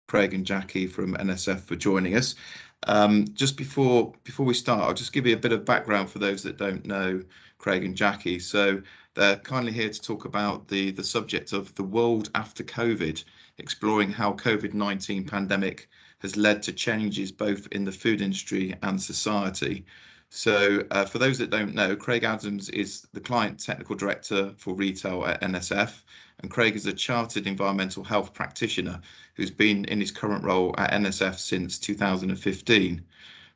Craig and Jackie from NSF for joining us. Just before we start, I'll just give you a bit of background for those that don't know Craig and Jackie. So they're kindly here to talk about the subject of the world after COVID, exploring how COVID-19 pandemic has led to changes both in the food industry and society. So for those that don't know, Craig Adams is the Client Technical Director for Retail at NSF, and Craig is a chartered environmental health practitioner who's been in his current role at NSF since 2015.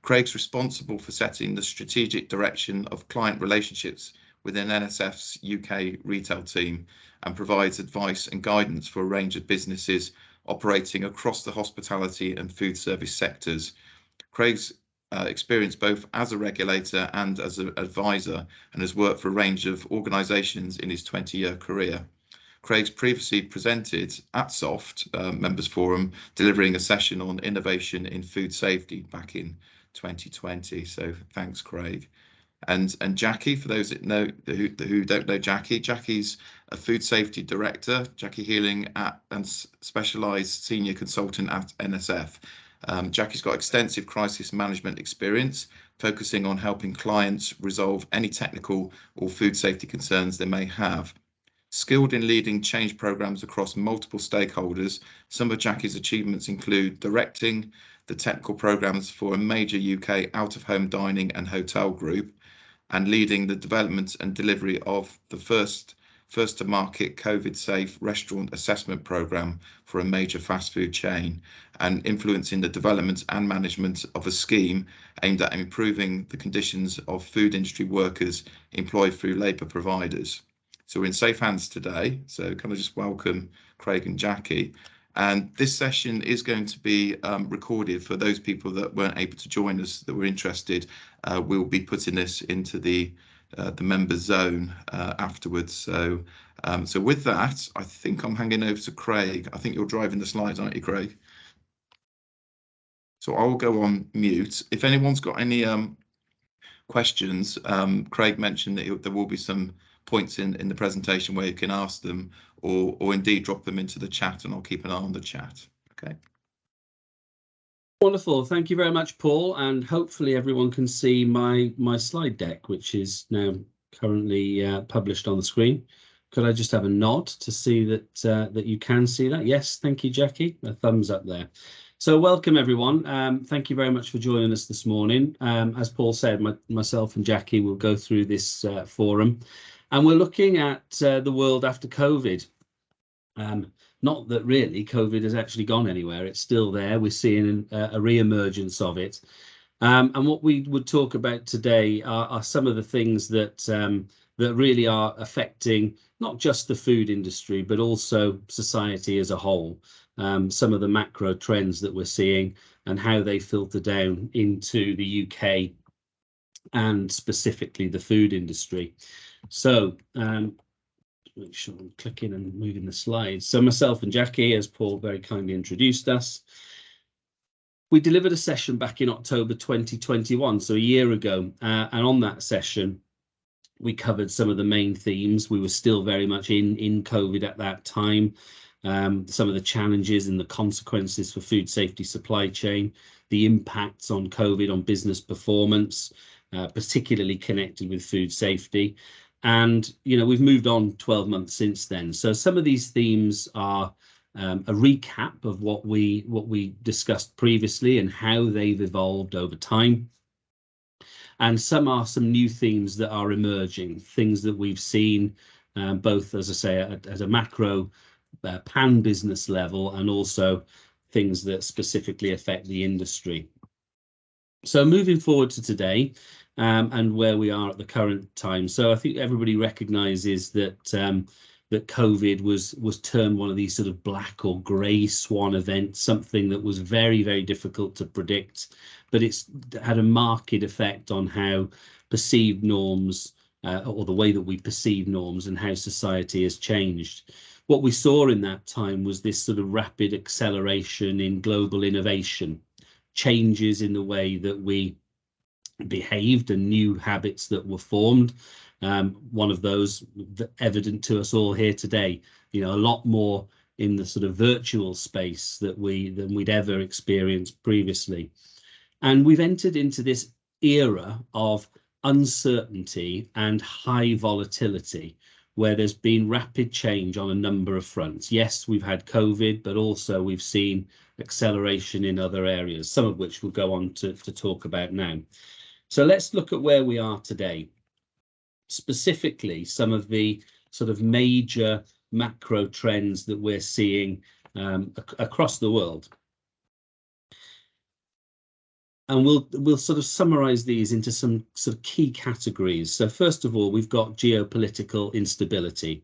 Craig's responsible for setting the strategic direction of client relationships within NSF's UK retail team and provides advice and guidance for a range of businesses operating across the hospitality and food service sectors. Craig's experience both as a regulator and as an advisor and has worked for a range of organisations in his 20-year career. Craig's previously presented at SOFHT Members Forum, delivering a session on innovation in food safety back in 2020. So thanks, Craig. And Jackie, for those that know who don't know Jackie's a food safety director, Jackie Healing and specialised senior consultant at NSF. Jackie's got extensive crisis management experience, focusing on helping clients resolve any technical or food safety concerns they may have. Skilled in leading change programs across multiple stakeholders, some of Jackie's achievements include directing the technical programs for a major UK out-of-home dining and hotel group, and leading the development and delivery of the first to market COVID safe restaurant assessment program for a major fast food chain, and influencing the development and management of a scheme aimed at improving the conditions of food industry workers employed through labour providers. So we're in safe hands today. So can I just welcome Craig and Jackie? And this session is going to be recorded for those people that weren't able to join us, that were interested. We'll be putting this into the members zone afterwards. So with that, I think I'm handing over to Craig. I think you're driving the slides, aren't you, Craig? So I'll go on mute. If anyone's got any questions, Craig mentioned that there will be some points in the presentation where you can ask them, or indeed drop them into the chat, and I'll keep an eye on the chat. Okay. Wonderful. Thank you very much, Paul. And hopefully everyone can see my slide deck, which is now currently published on the screen. Could I just have a nod to see that that you can see that? Yes, thank you, Jackie. A thumbs up there. So welcome, everyone. Thank you very much for joining us this morning. As Paul said, myself and Jackie will go through this forum, and we're looking at the world after COVID. Not that really COVID has actually gone anywhere. It's still there. We're seeing a re-emergence of it. And what we would talk about today are some of the things that that really are affecting not just the food industry, but also society as a whole. Some of the macro trends that we're seeing and how they filter down into the UK and specifically the food industry. So make sure I'm clicking and moving the slides. So myself and Jackie, as Paul very kindly introduced us, we delivered a session back in October 2021, so a year ago, and on that session we covered some of the main themes. We were still very much in COVID at that time. Some of the challenges and the consequences for food safety supply chain, the impacts on COVID on business performance, particularly connected with food safety. And, you know, we've moved on 12 months since then. So some of these themes are a recap of what we discussed previously and how they've evolved over time. And some are some new themes that are emerging, things that we've seen both, as I say, at a macro pan business level, and also things that specifically affect the industry. So moving forward to today, and where we are at the current time. So I think everybody recognises that that COVID was termed one of these sort of black or grey swan events, something that was very, very difficult to predict, but it's had a marked effect on how perceived norms, or the way that we perceive norms, and how society has changed. What we saw in that time was this sort of rapid acceleration in global innovation, changes in the way that we behaved and new habits that were formed. One of those evident to us all here today, you know, a lot more in the sort of virtual space than we'd ever experienced previously. And we've entered into this era of uncertainty and high volatility, where there's been rapid change on a number of fronts. Yes, we've had COVID, but also we've seen acceleration in other areas, some of which we'll go on to talk about now. So let's look at where we are today. Specifically, some of the sort of major macro trends that we're seeing across the world. And we'll sort of summarize these into some sort of key categories. So first of all, we've got geopolitical instability.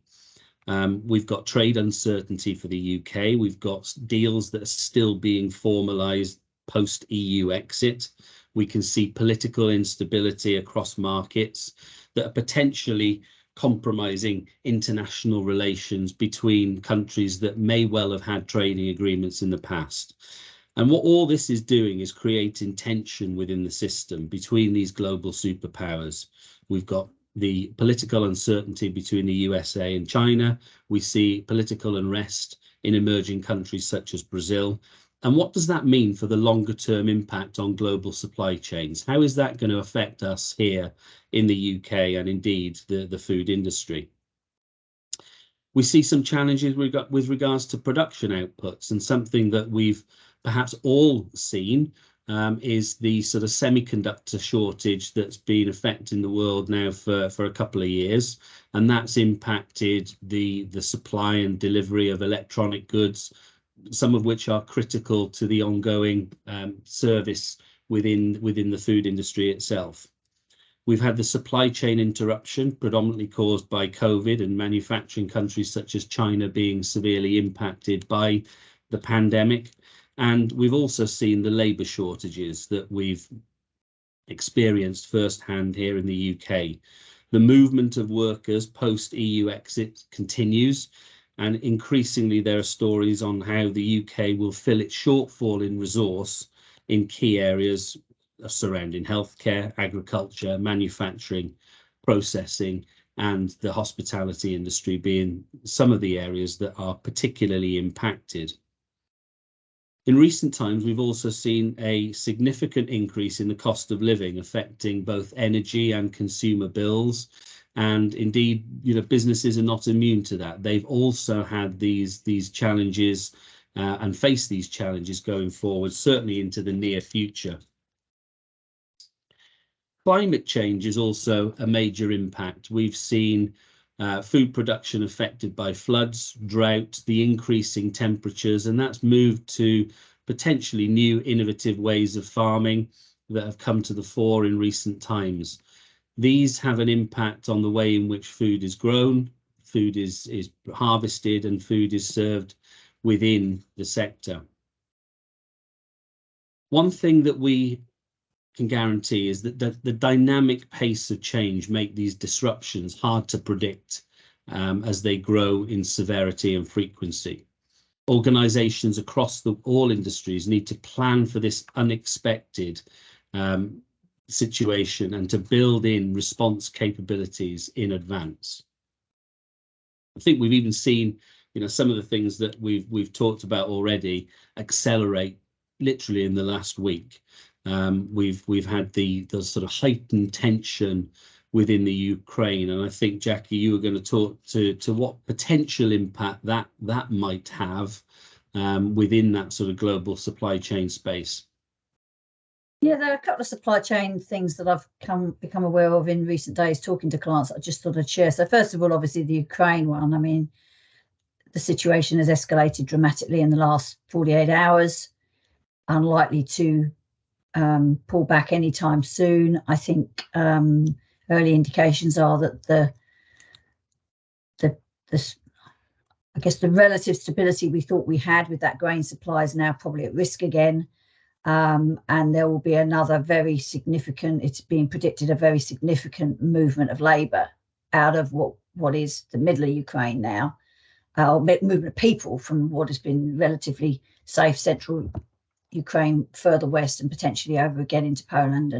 We've got trade uncertainty for the UK. We've got deals that are still being formalized post-EU exit. We can see political instability across markets that are potentially compromising international relations between countries that may well have had trading agreements in the past. And what all this is doing is creating tension within the system between these global superpowers. We've got the political uncertainty between the USA and China. We see political unrest in emerging countries such as Brazil. And what does that mean for the longer term impact on global supply chains? How is that going to affect us here in the UK and indeed the food industry? We see some challenges with regards to production outputs, and something that we've perhaps all seen is the sort of semiconductor shortage that's been affecting the world now for a couple of years, and that's impacted the supply and delivery of electronic goods, some of which are critical to the ongoing service within the food industry itself. We've had the supply chain interruption predominantly caused by COVID and manufacturing countries such as China being severely impacted by the pandemic. And we've also seen the labour shortages that we've experienced firsthand here in the UK. The movement of workers post-EU exit continues, and increasingly there are stories on how the UK will fill its shortfall in resource in key areas surrounding healthcare, agriculture, manufacturing, processing, and the hospitality industry being some of the areas that are particularly impacted. In recent times, we've also seen a significant increase in the cost of living, affecting both energy and consumer bills. And indeed, businesses are not immune to that. They've also had these challenges and face these challenges going forward, certainly into the near future. Climate change is also a major impact. We've seen food production affected by floods, drought, the increasing temperatures, and that's moved to potentially new innovative ways of farming that have come to the fore in recent times. These have an impact on the way in which food is grown, food is harvested, and food is served within the sector. One thing that we can guarantee is that the dynamic pace of change make these disruptions hard to predict as they grow in severity and frequency. Organizations across all industries need to plan for this unexpected situation and to build in response capabilities in advance. I think we've even seen, some of the things that we've talked about already accelerate literally in the last week. We've had the sort of heightened tension within the Ukraine, and I think, Jackie, you were going to talk to what potential impact that might have within that sort of global supply chain space. Yeah, there are a couple of supply chain things that I've become aware of in recent days talking to clients I just thought I'd share. So first of all, obviously the Ukraine one. I mean, the situation has escalated dramatically in the last 48 hours, unlikely to pull back anytime soon. I think early indications are that I guess the relative stability we thought we had with that grain supply is now probably at risk again. And there will be another very significant, it's being predicted, a very significant movement of labour out of what is the middle of Ukraine now, movement of people from what has been relatively safe central Ukraine further west and potentially over again into Poland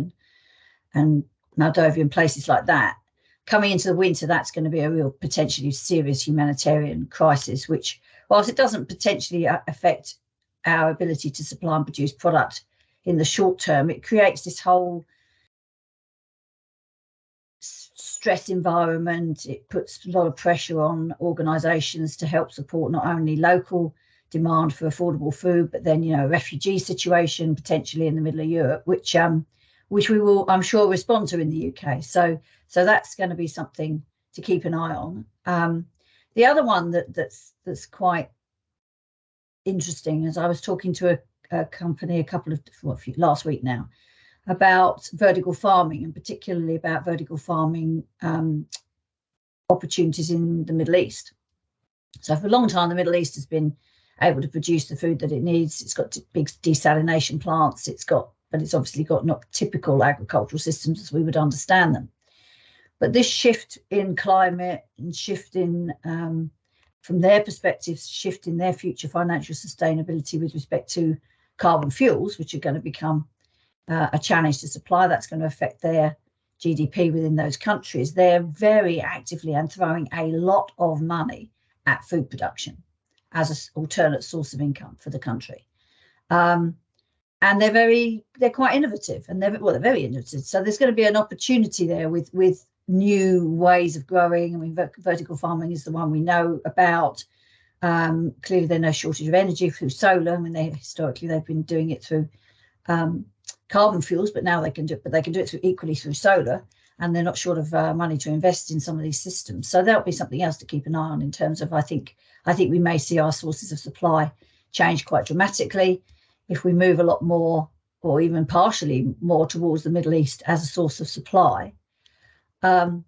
and Moldova and places like that. Coming into the winter, that's going to be a real potentially serious humanitarian crisis, which whilst it doesn't potentially affect our ability to supply and produce product in the short term, it creates this whole stress environment. It puts a lot of pressure on organisations to help support not only local demand for affordable food, but then, a refugee situation potentially in the middle of Europe, which we will, I'm sure, respond to in the UK. So that's going to be something to keep an eye on. The other one that's quite interesting is I was talking to a company last week now about vertical farming, and particularly about vertical farming opportunities in the Middle East. So for a long time, the Middle East has been able to produce the food that it needs. It's got big desalination plants. But it's obviously got not typical agricultural systems as we would understand them. But this shift in climate and shift in, from their perspective, shift in their future financial sustainability with respect to carbon fuels, which are going to become a challenge to supply, that's going to affect their GDP within those countries. They're very actively and throwing a lot of money at food production as an alternate source of income for the country. And they're quite innovative, and they're very innovative. So there's going to be an opportunity there with new ways of growing. I mean, vertical farming is the one we know about. Clearly, there's no shortage of energy through solar. I mean, historically they've been doing it through carbon fuels, but now they can do it equally through solar, and they're not short of money to invest in some of these systems. So that'll be something else to keep an eye on in terms of, I think we may see our sources of supply change quite dramatically if we move a lot more, or even partially more, towards the Middle East as a source of supply. That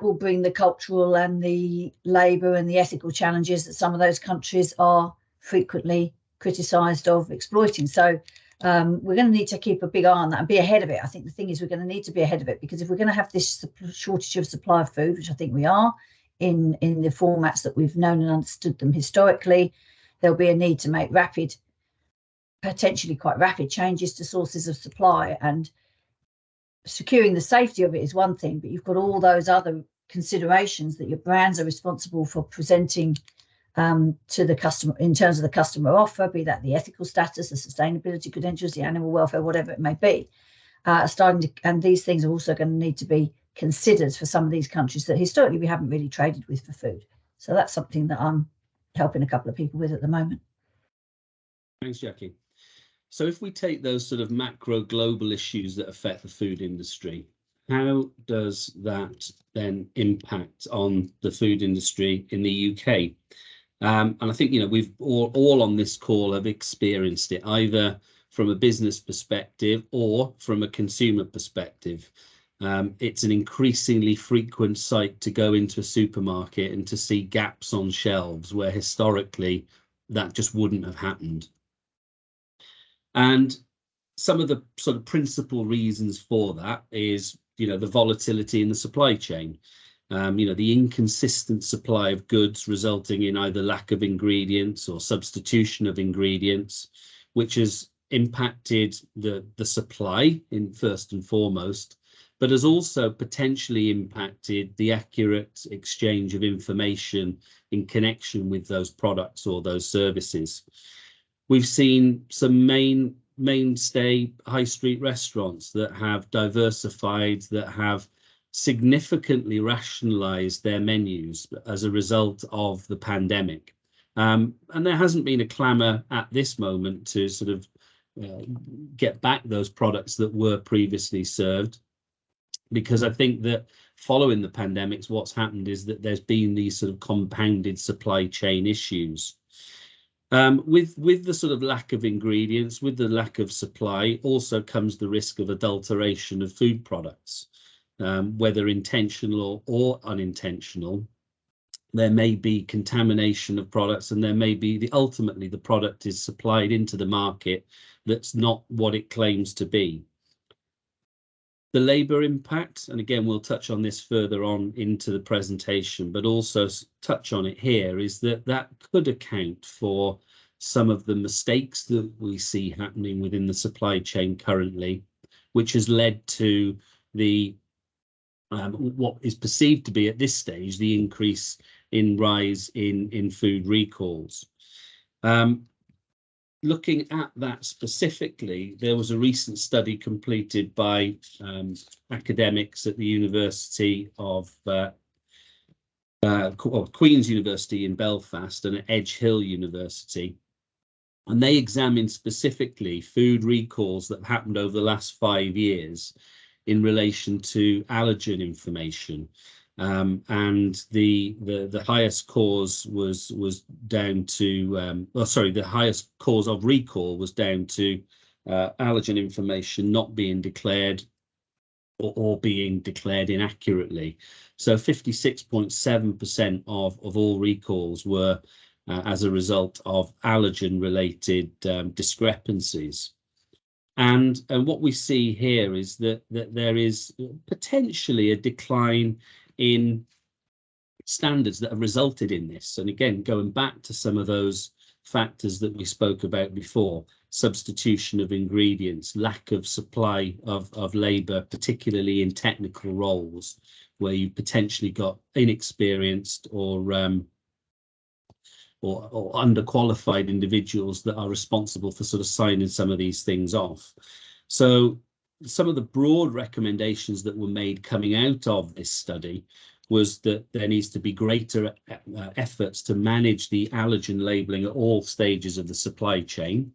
will bring the cultural and the labour and the ethical challenges that some of those countries are frequently criticised of exploiting. So we're going to need to keep a big eye on that and be ahead of it. I think the thing is, we're going to need to be ahead of it, because if we're going to have this shortage of supply of food, which I think we are in the formats that we've known and understood them historically, there'll be a need to make potentially quite rapid changes to sources of supply. And securing the safety of it is one thing, but you've got all those other considerations that your brands are responsible for presenting to the customer in terms of the customer offer, be that the ethical status, the sustainability credentials, the animal welfare, whatever it may be. And these things are also going to need to be considered for some of these countries that historically we haven't really traded with for food. So that's something that I'm helping a couple of people with at the moment. Thanks, Jackie. So if we take those sort of macro global issues that affect the food industry, how does that then impact on the food industry in the UK? And I think, we've all on this call have experienced it, either from a business perspective or from a consumer perspective. It's an increasingly frequent sight to go into a supermarket and to see gaps on shelves where historically that just wouldn't have happened. And some of the sort of principal reasons for that is, the volatility in the supply chain. The inconsistent supply of goods resulting in either lack of ingredients or substitution of ingredients, which has impacted the supply in first and foremost, but has also potentially impacted the accurate exchange of information in connection with those products or those services. We've seen some mainstay high street restaurants that have diversified, that have significantly rationalized their menus as a result of the pandemic. And there hasn't been a clamour at this moment to sort of get back those products that were previously served, because I think that following the pandemics, what's happened is that there's been these sort of compounded supply chain issues. With the sort of lack of ingredients, with the lack of supply, also comes the risk of adulteration of food products, whether intentional or unintentional. There may be contamination of products, and there may be ultimately the product is supplied into the market that's not what it claims to be. The labour impact, and again, we'll touch on this further on into the presentation, but also touch on it here, is that could account for some of the mistakes that we see happening within the supply chain currently, which has led to the what is perceived to be at this stage the increase rise in food recalls. Looking at that specifically, there was a recent study completed by academics at the University of Queen's University in Belfast and at Edge Hill University, and they examined specifically food recalls that happened over the last 5 years in relation to allergen information. And the highest cause was down to the highest cause of recall was down to allergen information not being declared or being declared inaccurately. So 56.7% of all recalls were as a result of allergen related discrepancies. And what we see here is that there is potentially a decline in standards that have resulted in this. And again, going back to some of those factors that we spoke about before, substitution of ingredients, lack of supply of labour, particularly in technical roles, where you potentially got inexperienced or underqualified individuals that are responsible for sort of signing some of these things off. So some of the broad recommendations that were made coming out of this study was that there needs to be greater efforts to manage the allergen labelling at all stages of the supply chain,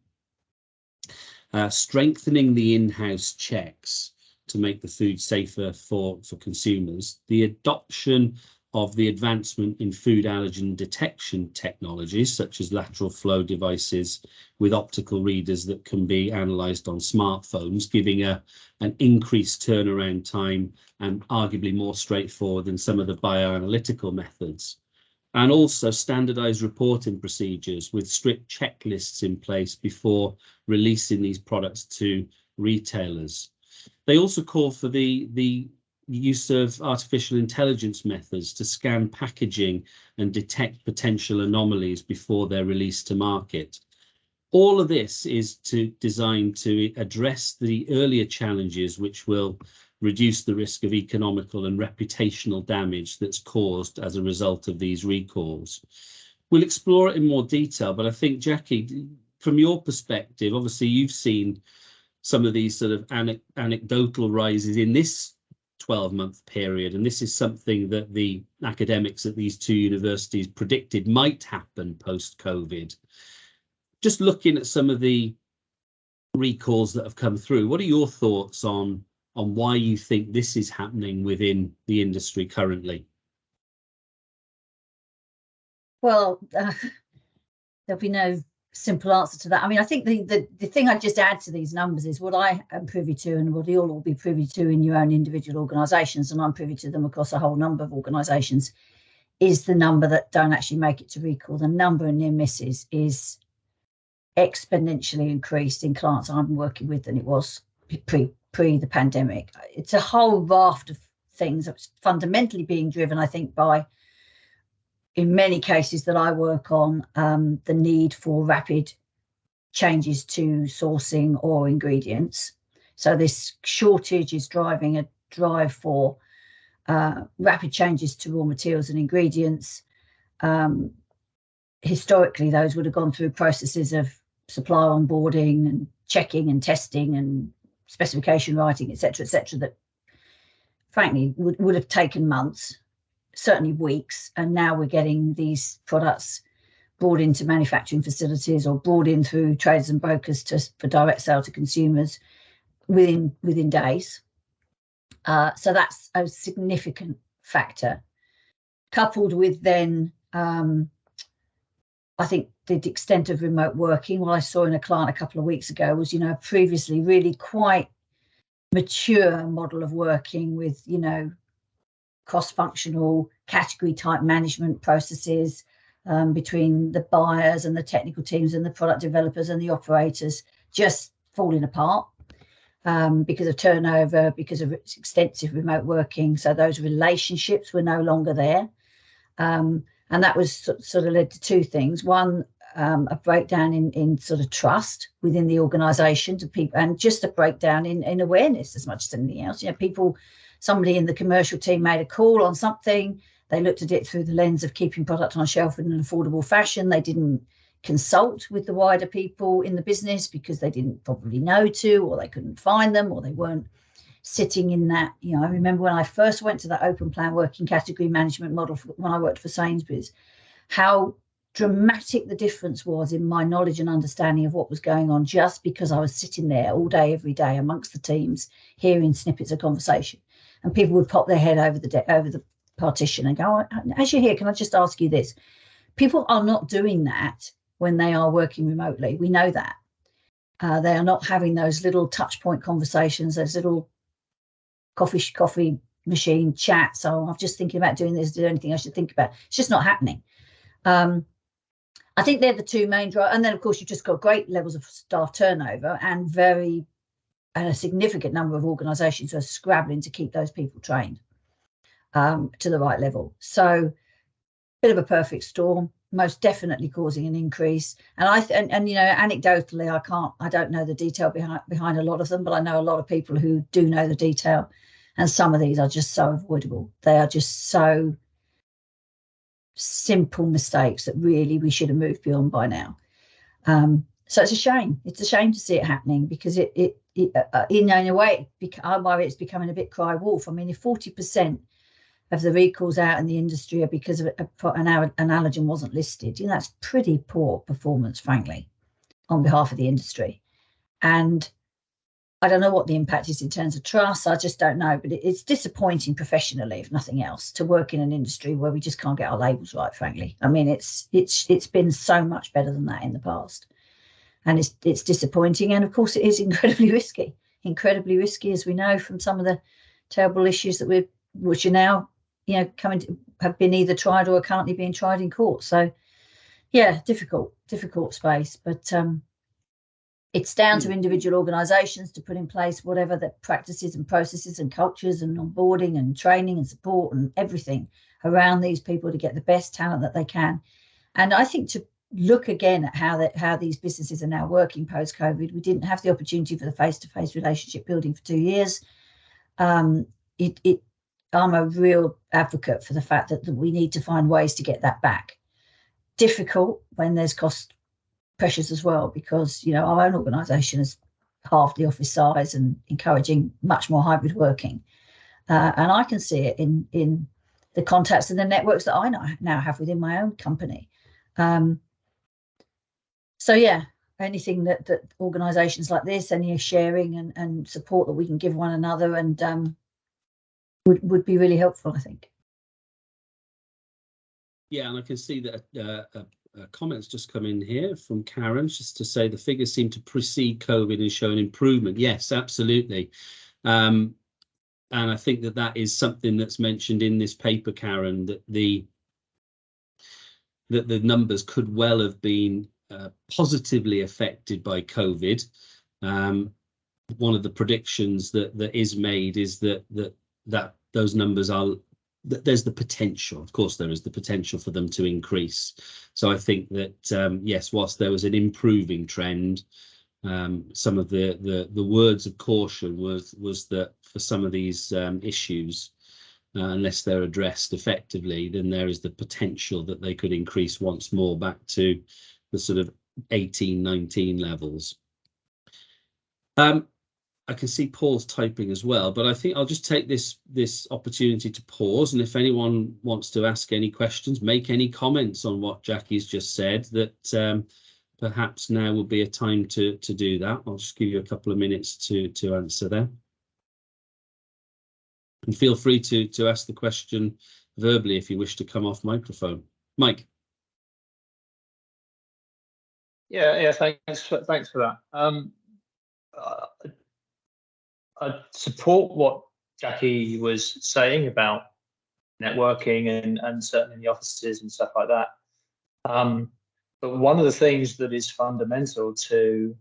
strengthening the in-house checks to make the food safer for consumers, the adoption of the advancement in food allergen detection technologies, such as lateral flow devices with optical readers that can be analysed on smartphones, giving an increased turnaround time and arguably more straightforward than some of the bioanalytical methods. And also standardised reporting procedures with strict checklists in place before releasing these products to retailers. They also call for the use of artificial intelligence methods to scan packaging and detect potential anomalies before they're released to market. All of this is designed to address the earlier challenges which will reduce the risk of economical and reputational damage that's caused as a result of these recalls. We'll explore it in more detail, but I think, Jackie, from your perspective, obviously you've seen some of these sort of anecdotal rises in this 12-month period, and this is something that the academics at these two universities predicted might happen post-COVID. Just looking at some of the recalls that have come through, what are your thoughts on why you think this is happening within the industry currently? Well, there'll be no simple answer to that. I mean, I think the thing I'd just add to these numbers is what I am privy to and what you'll all be privy to in your own individual organisations, and I'm privy to them across a whole number of organisations, is the number that don't actually make it to recall. The number of near misses is exponentially increased in clients I'm working with than it was pre the pandemic. It's a whole raft of things that's fundamentally being driven, I think, by, in many cases that I work on, the need for rapid changes to sourcing or ingredients. So this shortage is driving a drive for rapid changes to raw materials and ingredients. Historically, those would have gone through processes of supply onboarding and checking and testing and specification writing, etc., that frankly would have taken months, certainly weeks, and now we're getting these products brought into manufacturing facilities or brought in through traders and brokers for direct sale to consumers within days. So that's a significant factor, coupled with then I think the extent of remote working. What I saw in a client a couple of weeks ago was, previously really quite mature model of working with, cross-functional category type management processes between the buyers and the technical teams and the product developers and the operators, just falling apart because of turnover, because of extensive remote working. So those relationships were no longer there. And that was sort of led to two things. One, a breakdown in sort of trust within the organisation to people, and just a breakdown in awareness as much as anything else. Somebody in the commercial team made a call on something, They looked at it through the lens of keeping product on shelf in an affordable fashion. They didn't consult with the wider people in the business because they didn't probably know to, or they couldn't find them, or they weren't sitting in that. I remember when I first went to that open plan working category management model when I worked for Sainsbury's, how dramatic the difference was in my knowledge and understanding of what was going on, just because I was sitting there all day, every day amongst the teams, hearing snippets of conversation, and people would pop their head over the partition and go, as you're here, can I just ask you this? People are not doing that when they are working remotely. We know that. They are not having those little touch point conversations, those little coffee machine chats. Oh, I'm just thinking about doing this. Is there anything I should think about? It's just not happening. I think they're the two main drivers. And then, of course, you've just got great levels of staff turnover and a significant number of organisations who are scrabbling to keep those people trained to the right level. So, bit of a perfect storm, most definitely causing an increase. And anecdotally, I don't know the detail behind a lot of them, but I know a lot of people who do know the detail. And some of these are just so avoidable. They are just so simple mistakes that really we should have moved beyond by now. So it's a shame. It's a shame to see it happening, because it in a way, I worry it's becoming a bit cry wolf. I mean, if 40% of the recalls out in the industry are because of an allergen wasn't listed, that's pretty poor performance, frankly, on behalf of the industry. And I don't know what the impact is in terms of trust. I just don't know. But it's disappointing professionally, if nothing else, to work in an industry where we just can't get our labels right, frankly. I mean, it's been so much better than that in the past. And it's disappointing. And, of course, it is incredibly risky, as we know from some of the terrible issues which are now, coming to have been either tried or are currently being tried in court. So, yeah, difficult space. But it's down to individual organisations to put in place whatever the practices and processes and cultures and onboarding and training and support and everything around these people to get the best talent that they can. And I think to look again at how these businesses are now working post-COVID. We didn't have the opportunity for the face-to-face relationship building for 2 years. I'm a real advocate for the fact that we need to find ways to get that back. Difficult when there's cost pressures as well, because our own organisation is half the office size and encouraging much more hybrid working, and I can see it in the contacts and the networks that I now have within my own company. So yeah, anything that organisations like this, any sharing and support that we can give one another, and would be really helpful, I think. Yeah, and I can see that comments just come in here from Karen, just to say the figures seem to precede COVID and show an improvement. Yes, absolutely. And I think that is something that's mentioned in this paper, Karen, that the numbers could well have been positively affected by COVID. One of the predictions that is made is that those numbers are, that there's the potential, of course there is the potential for them to increase. So I think that yes, whilst there was an improving trend, some of the words of caution was that for some of these issues, unless they're addressed effectively, then there is the potential that they could increase once more back to the sort of 18-19 levels. I can see Paul's typing as well, but I think I'll just take this opportunity to pause, and if anyone wants to ask any questions, make any comments on what Jackie's just said, that perhaps now will be a time to do that. I'll just give you a couple of minutes to answer them. And feel free to ask the question verbally if you wish to come off microphone. Mike. Yeah, thanks for that. I support what Jackie was saying about networking and certainly in the offices and stuff like that. But one of the things that is fundamental to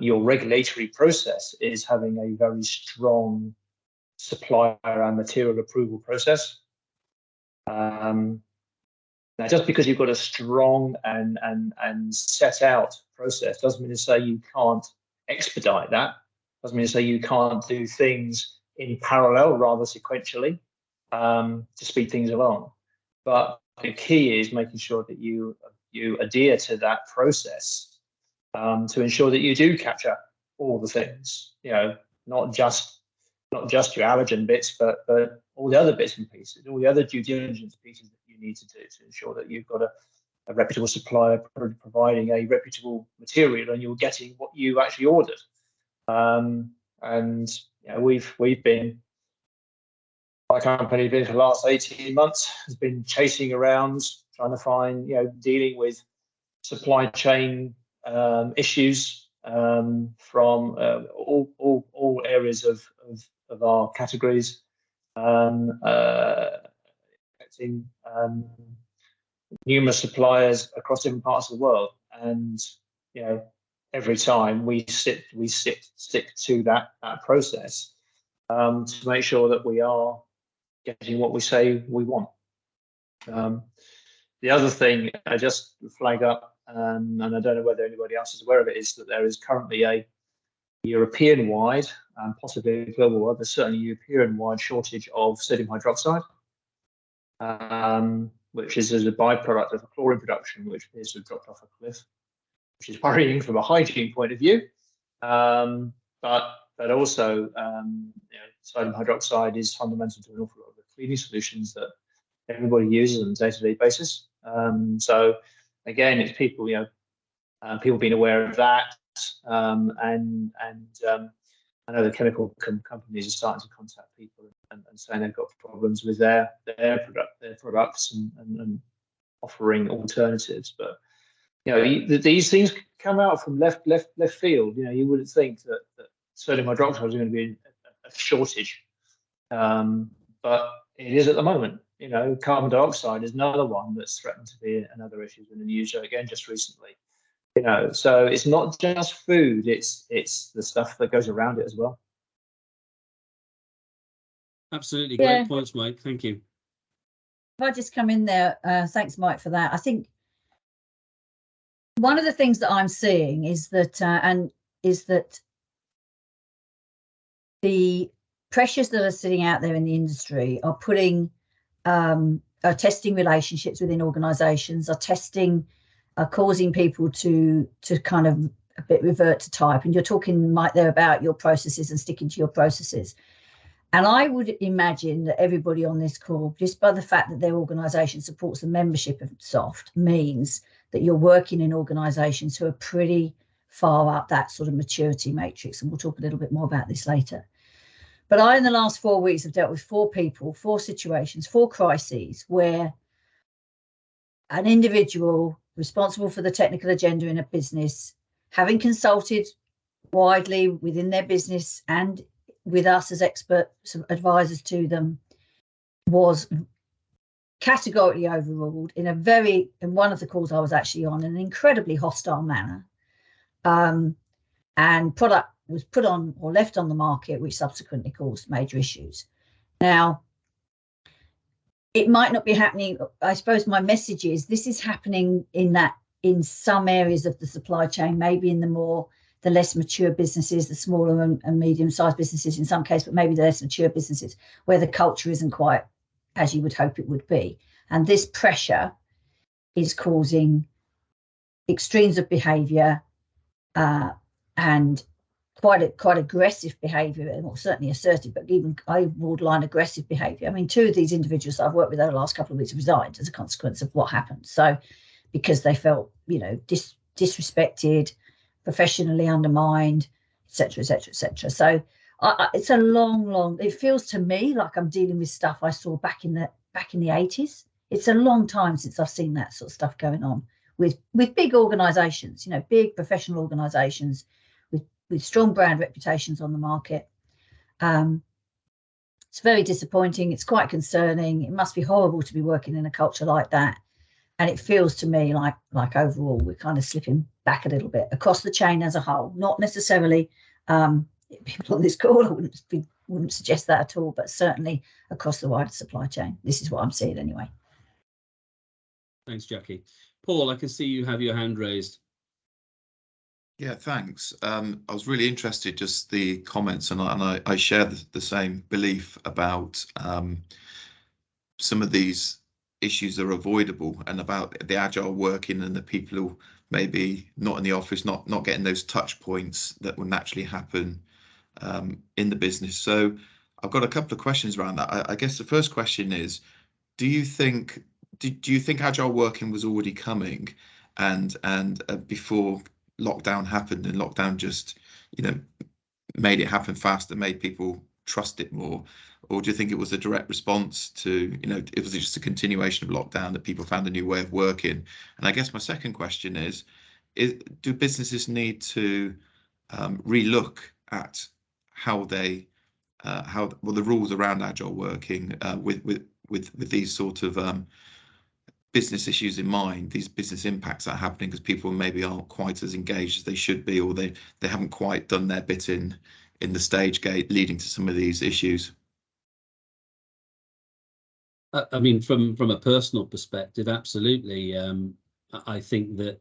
your regulatory process is having a very strong supplier and material approval process. Now, just because you've got a strong and set out process doesn't mean to say you can't expedite that. Doesn't mean to say you can't do things in parallel, rather sequentially. to speed things along. But the key is making sure that you adhere to that process to ensure that you do capture all the things, not just your allergen bits, but all the other bits and pieces, all the other due diligence pieces that you need to do to ensure that you've got a reputable supplier providing a reputable material and you're getting what you actually ordered. And we've been, my company for the last 18 months has been chasing around trying to find, dealing with supply chain issues from all areas of our categories, affecting numerous suppliers across different parts of the world. And every time we stick to that process to make sure that we are getting what we say we want. The other thing I just flag up, and I don't know whether anybody else is aware of it, is that there is currently a European-wide and possibly a global-wide, but certainly European-wide shortage of sodium hydroxide, which is as a byproduct of chlorine production, which appears to have dropped off a cliff, which is worrying from a hygiene point of view. But also, sodium hydroxide is fundamental to an awful lot of the cleaning solutions that everybody uses on a day-to-day basis. So again, it's people, people being aware of that, and I know the chemical companies are starting to contact people and saying they've got problems with their products and offering alternatives. But these things come out from left field. You wouldn't think that sodium hydroxide is going to be a shortage, but it is at the moment. Carbon dioxide is another one that's threatened to be another issue in the news again just recently. So it's not just food; it's the stuff that goes around it as well. Absolutely, great points, Mike. Thank you. If I just come in there, thanks, Mike, for that. I think one of the things that I'm seeing is that the pressures that are sitting out there in the industry are putting, are testing relationships within organisations, are causing people to kind of a bit revert to type. And you're talking, Mike, there about your processes and sticking to your processes. And I would imagine that everybody on this call, just by the fact that their organisation supports the membership of SOFHT, means that you're working in organisations who are pretty far up that sort of maturity matrix. And we'll talk a little bit more about this later. But I, in the last 4 weeks, have dealt with 4 people, 4 situations, 4 crises where an individual responsible for the technical agenda in a business, having consulted widely within their business and with us as expert advisors to them, was categorically overruled in one of the calls I was actually on, in an incredibly hostile manner. And product was put on or left on the market, which subsequently caused major issues. Now, it might not be happening. I suppose my message is this is happening in some areas of the supply chain, maybe in the less mature businesses, the smaller and medium-sized businesses in some cases, but maybe the less mature businesses where the culture isn't quite as you would hope it would be. And this pressure is causing extremes of behaviour and quite aggressive behaviour, or certainly assertive, but even borderline aggressive behaviour. I mean, 2 of these individuals that I've worked with over the last couple of weeks have resigned as a consequence of what happened. So because they felt, disrespected, professionally undermined, etc., etc., etc. So it's a long. It feels to me like I'm dealing with stuff I saw back in the 80s. It's a long time since I've seen that sort of stuff going on with big organisations, big professional organisations with strong brand reputations on the market. It's very disappointing. It's quite concerning. It must be horrible to be working in a culture like that. And it feels to me like overall we're kind of slipping back a little bit across the chain as a whole. Not necessarily people on this call, I wouldn't suggest that at all, but certainly across the wider supply chain. This is what I'm seeing anyway. Thanks, Jackie. Paul, I can see you have your hand raised. Yeah, thanks. I was really interested, just the comments, and I share the same belief about some of these issues are avoidable, and about the agile working and the people who maybe not in the office, not getting those touch points that will naturally happen in the business. So I've got a couple of questions around that. I guess the first question is, do you think agile working was already coming and before lockdown happened, and lockdown just made it happen faster, made people trust it more? Or do you think it was a direct response to, it was just a continuation of lockdown that people found a new way of working? And I guess my second question is do businesses need to relook at how they the rules around agile working with these sort of business issues in mind, these business impacts that are happening because people maybe aren't quite as engaged as they should be, or they haven't quite done their bit in the stage gate leading to some of these issues? I mean, from a personal perspective, absolutely. I think that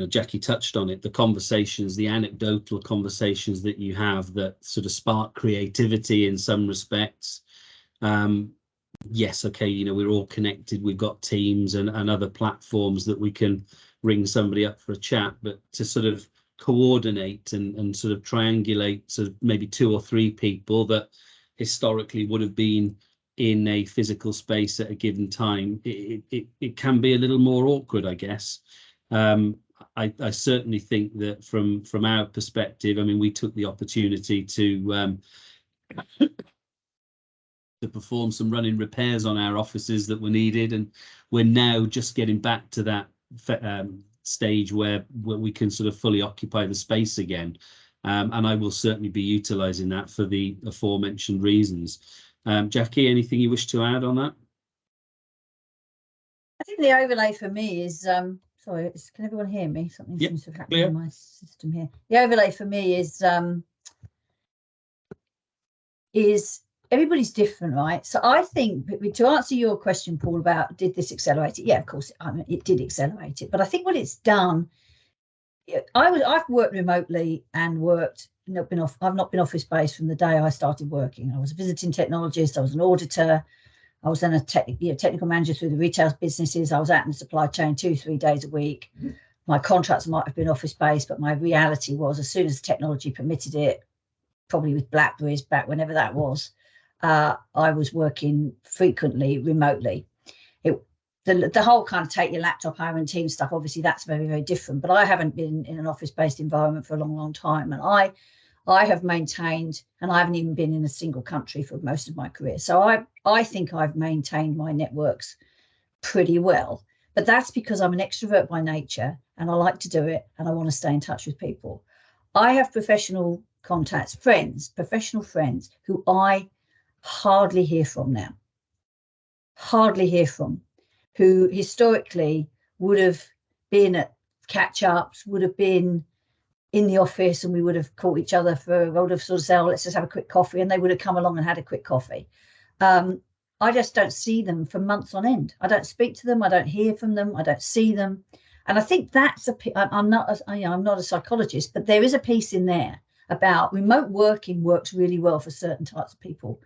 Jackie touched on it, the conversations, the anecdotal conversations that you have that sort of spark creativity in some respects. Yes, okay, we're all connected. We've got Teams and other platforms that we can ring somebody up for a chat, but to sort of coordinate and sort of triangulate sort of maybe 2 or 3 people that historically would have been in a physical space at a given time, it can be a little more awkward, I guess. I certainly think that from our perspective, I mean, we took the opportunity to perform some running repairs on our offices that were needed, and we're now just getting back to that stage where we can sort of fully occupy the space again, and I will certainly be utilising that for the aforementioned reasons. Jackie, anything you wish to add on that? I think the overlay for me is sorry, can everyone hear me? Something seems to have happened in my system here. The overlay for me is everybody's different, right? So I think, to answer your question, Paul, about did this accelerate it? Yeah, of course, it did accelerate it. But I think what it's done, I've worked remotely and I've not been office based from the day I started working. I was a visiting technologist. I was an auditor. I was then a technical manager through the retail businesses. I was out in the supply chain 2-3 days a week. My contracts might have been office based, but my reality was, as soon as the technology permitted it, probably with BlackBerries back whenever that was, I was working frequently remotely. The whole kind of take your laptop home and team stuff, obviously that's very, very different. But I haven't been in an office-based environment for a long, long time. And I have maintained, and I haven't even been in a single country for most of my career. So I think I've maintained my networks pretty well. But that's because I'm an extrovert by nature and I like to do it and I want to stay in touch with people. I have professional contacts, professional friends who I hardly hear from now. Hardly hear from. Who historically would have been at catch-ups, would have been in the office, and we would have caught each other would have sort of said, oh, let's just have a quick coffee, and they would have come along and had a quick coffee. I just don't see them for months on end. I don't speak to them. I don't hear from them. I don't see them. And I think that's I'm not a psychologist, but there is a piece in there about remote working works really well for certain types of people.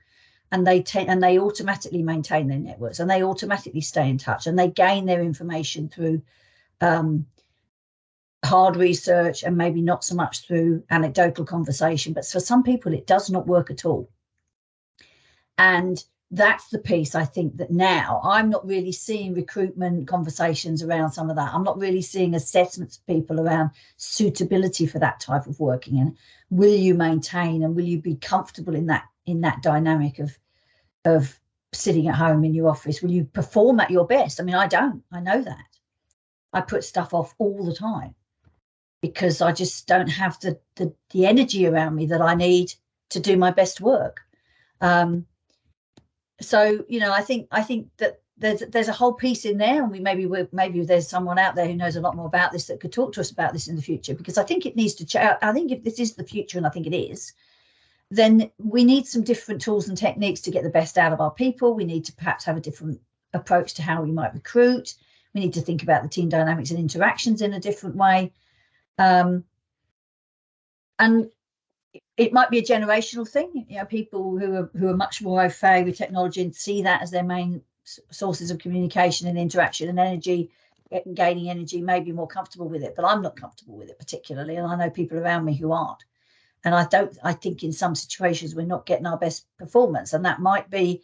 And they automatically maintain their networks, and they automatically stay in touch, and they gain their information through hard research and maybe not so much through anecdotal conversation. But for some people, it does not work at all. And that's the piece I think that now I'm not really seeing recruitment conversations around some of that. I'm not really seeing assessments of people around suitability for that type of working, and will you maintain and will you be comfortable in that dynamic of sitting at home in your office? Will you perform at your best? I mean, I don't. I know that. I put stuff off all the time because I just don't have the energy around me that I need to do my best work. So I think that there's a whole piece in there, and maybe there's someone out there who knows a lot more about this that could talk to us about this in the future, because I think it needs to change. I think if this is the future, and I think it is, then we need some different tools and techniques to get the best out of our people. We need to perhaps have a different approach to how we might recruit. We need to think about the team dynamics and interactions in a different way. And it might be a generational thing. You know, people who are much more au fait with technology and see that as their main sources of communication and interaction and energy, gaining energy, may be more comfortable with it. But I'm not comfortable with it particularly, and I know people around me who aren't. And I think in some situations we're not getting our best performance, and that might be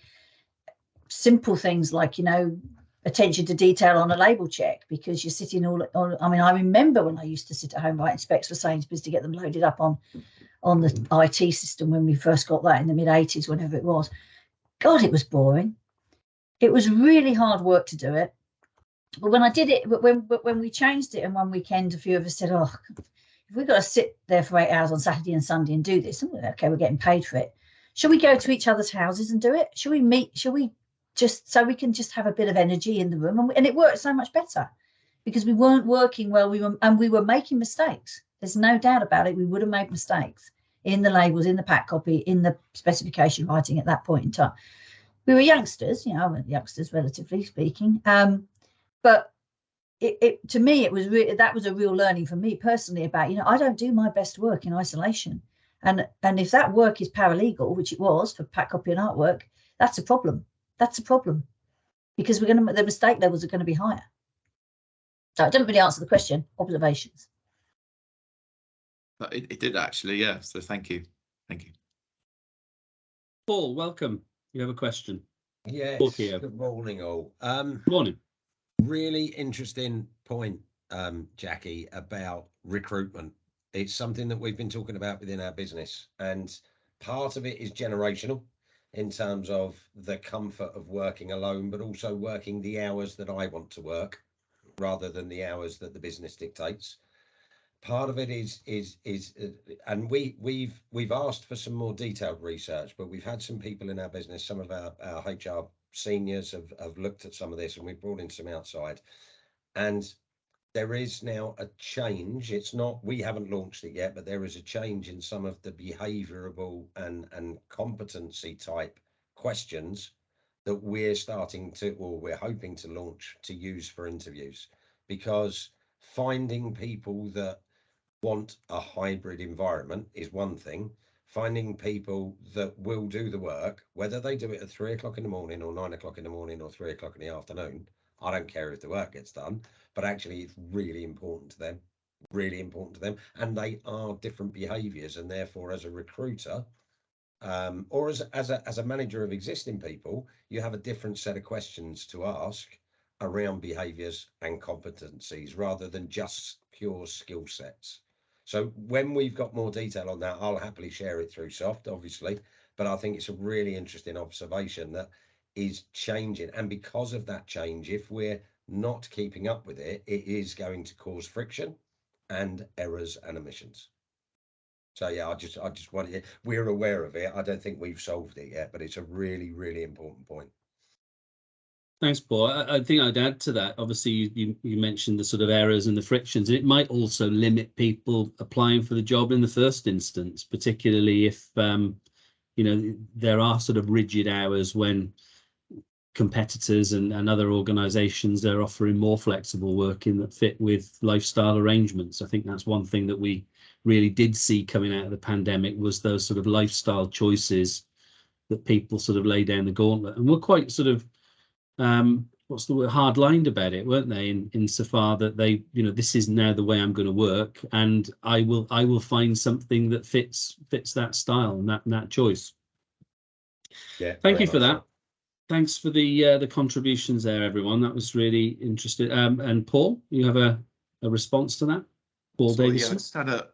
simple things like, you know, attention to detail on a label check, because you're sitting all I mean, I remember when I used to sit at home writing specs for Sainsbury's to get them loaded up on the IT system when we first got that in the mid-80s, whenever it was. God, it was boring. It was really hard work to do it. But when I did it, when we changed it, and one weekend a few of us said, oh, if we've got to sit there for 8 hours on Saturday and Sunday and do this, okay, we're getting paid for it. Shall we go to each other's houses and do it? Shall we meet? Shall we just, so we can just have a bit of energy in the room? And it worked so much better because we weren't working well. We were making mistakes. There's no doubt about it. We would have made mistakes in the labels, in the pack copy, in the specification writing at that point in time. We were youngsters, you know, youngsters relatively speaking. But to me, it was really, that was a real learning for me personally about, you know, I don't do my best work in isolation. And if that work is paralegal, which it was for pack copy and artwork, that's a problem. That's a problem, because the mistake levels are going to be higher. So I didn't really answer the question. Observations. It did actually, yeah. So thank you. Thank you. Paul, welcome. You have a question? Yes. Good morning, all. Good morning. Really interesting point, Jackie, about recruitment. It's something that we've been talking about within our business, and part of it is generational in terms of the comfort of working alone, but also working the hours that I want to work rather than the hours that the business dictates. Part of it is and we've asked for some more detailed research, but we've had some people in our business, some of our HR seniors have looked at some of this, and we've brought in some outside, and there is now a change. It's not, we haven't launched it yet, but there is a change in some of the behavioural and competency type questions that we're starting to, or we're hoping to launch to use for interviews, because finding people that want a hybrid environment is one thing. Finding people that will do the work, whether they do it at 3 o'clock in the morning or 9 o'clock in the morning or 3 o'clock in the afternoon, I don't care if the work gets done, but actually it's really important to them, and they are different behaviours, and therefore as a recruiter, or as a manager of existing people, you have a different set of questions to ask around behaviours and competencies rather than just pure skill sets. So when we've got more detail on that, I'll happily share it through SOFHT, obviously, but I think it's a really interesting observation that is changing. And because of that change, if we're not keeping up with it, it is going to cause friction and errors and omissions. So yeah, I just wanted, we're aware of it. I don't think we've solved it yet, but it's a really, really important point. Thanks, Paul. I think I'd add to that. Obviously, you mentioned the sort of errors and the frictions, and it might also limit people applying for the job in the first instance, particularly if you know, there are sort of rigid hours when competitors and other organisations are offering more flexible working that fit with lifestyle arrangements. I think that's one thing that we really did see coming out of the pandemic, was those sort of lifestyle choices that people sort of lay down the gauntlet, and were quite sort of what's the word, hard-lined about it, weren't they, in so far that they, you know, this is now the way I'm going to work, and I will find something that fits that style and that choice. Yeah, thank you for that. So. Thanks for the contributions there, everyone. That was really interesting. And Paul, you have a response to that? Paul Davison?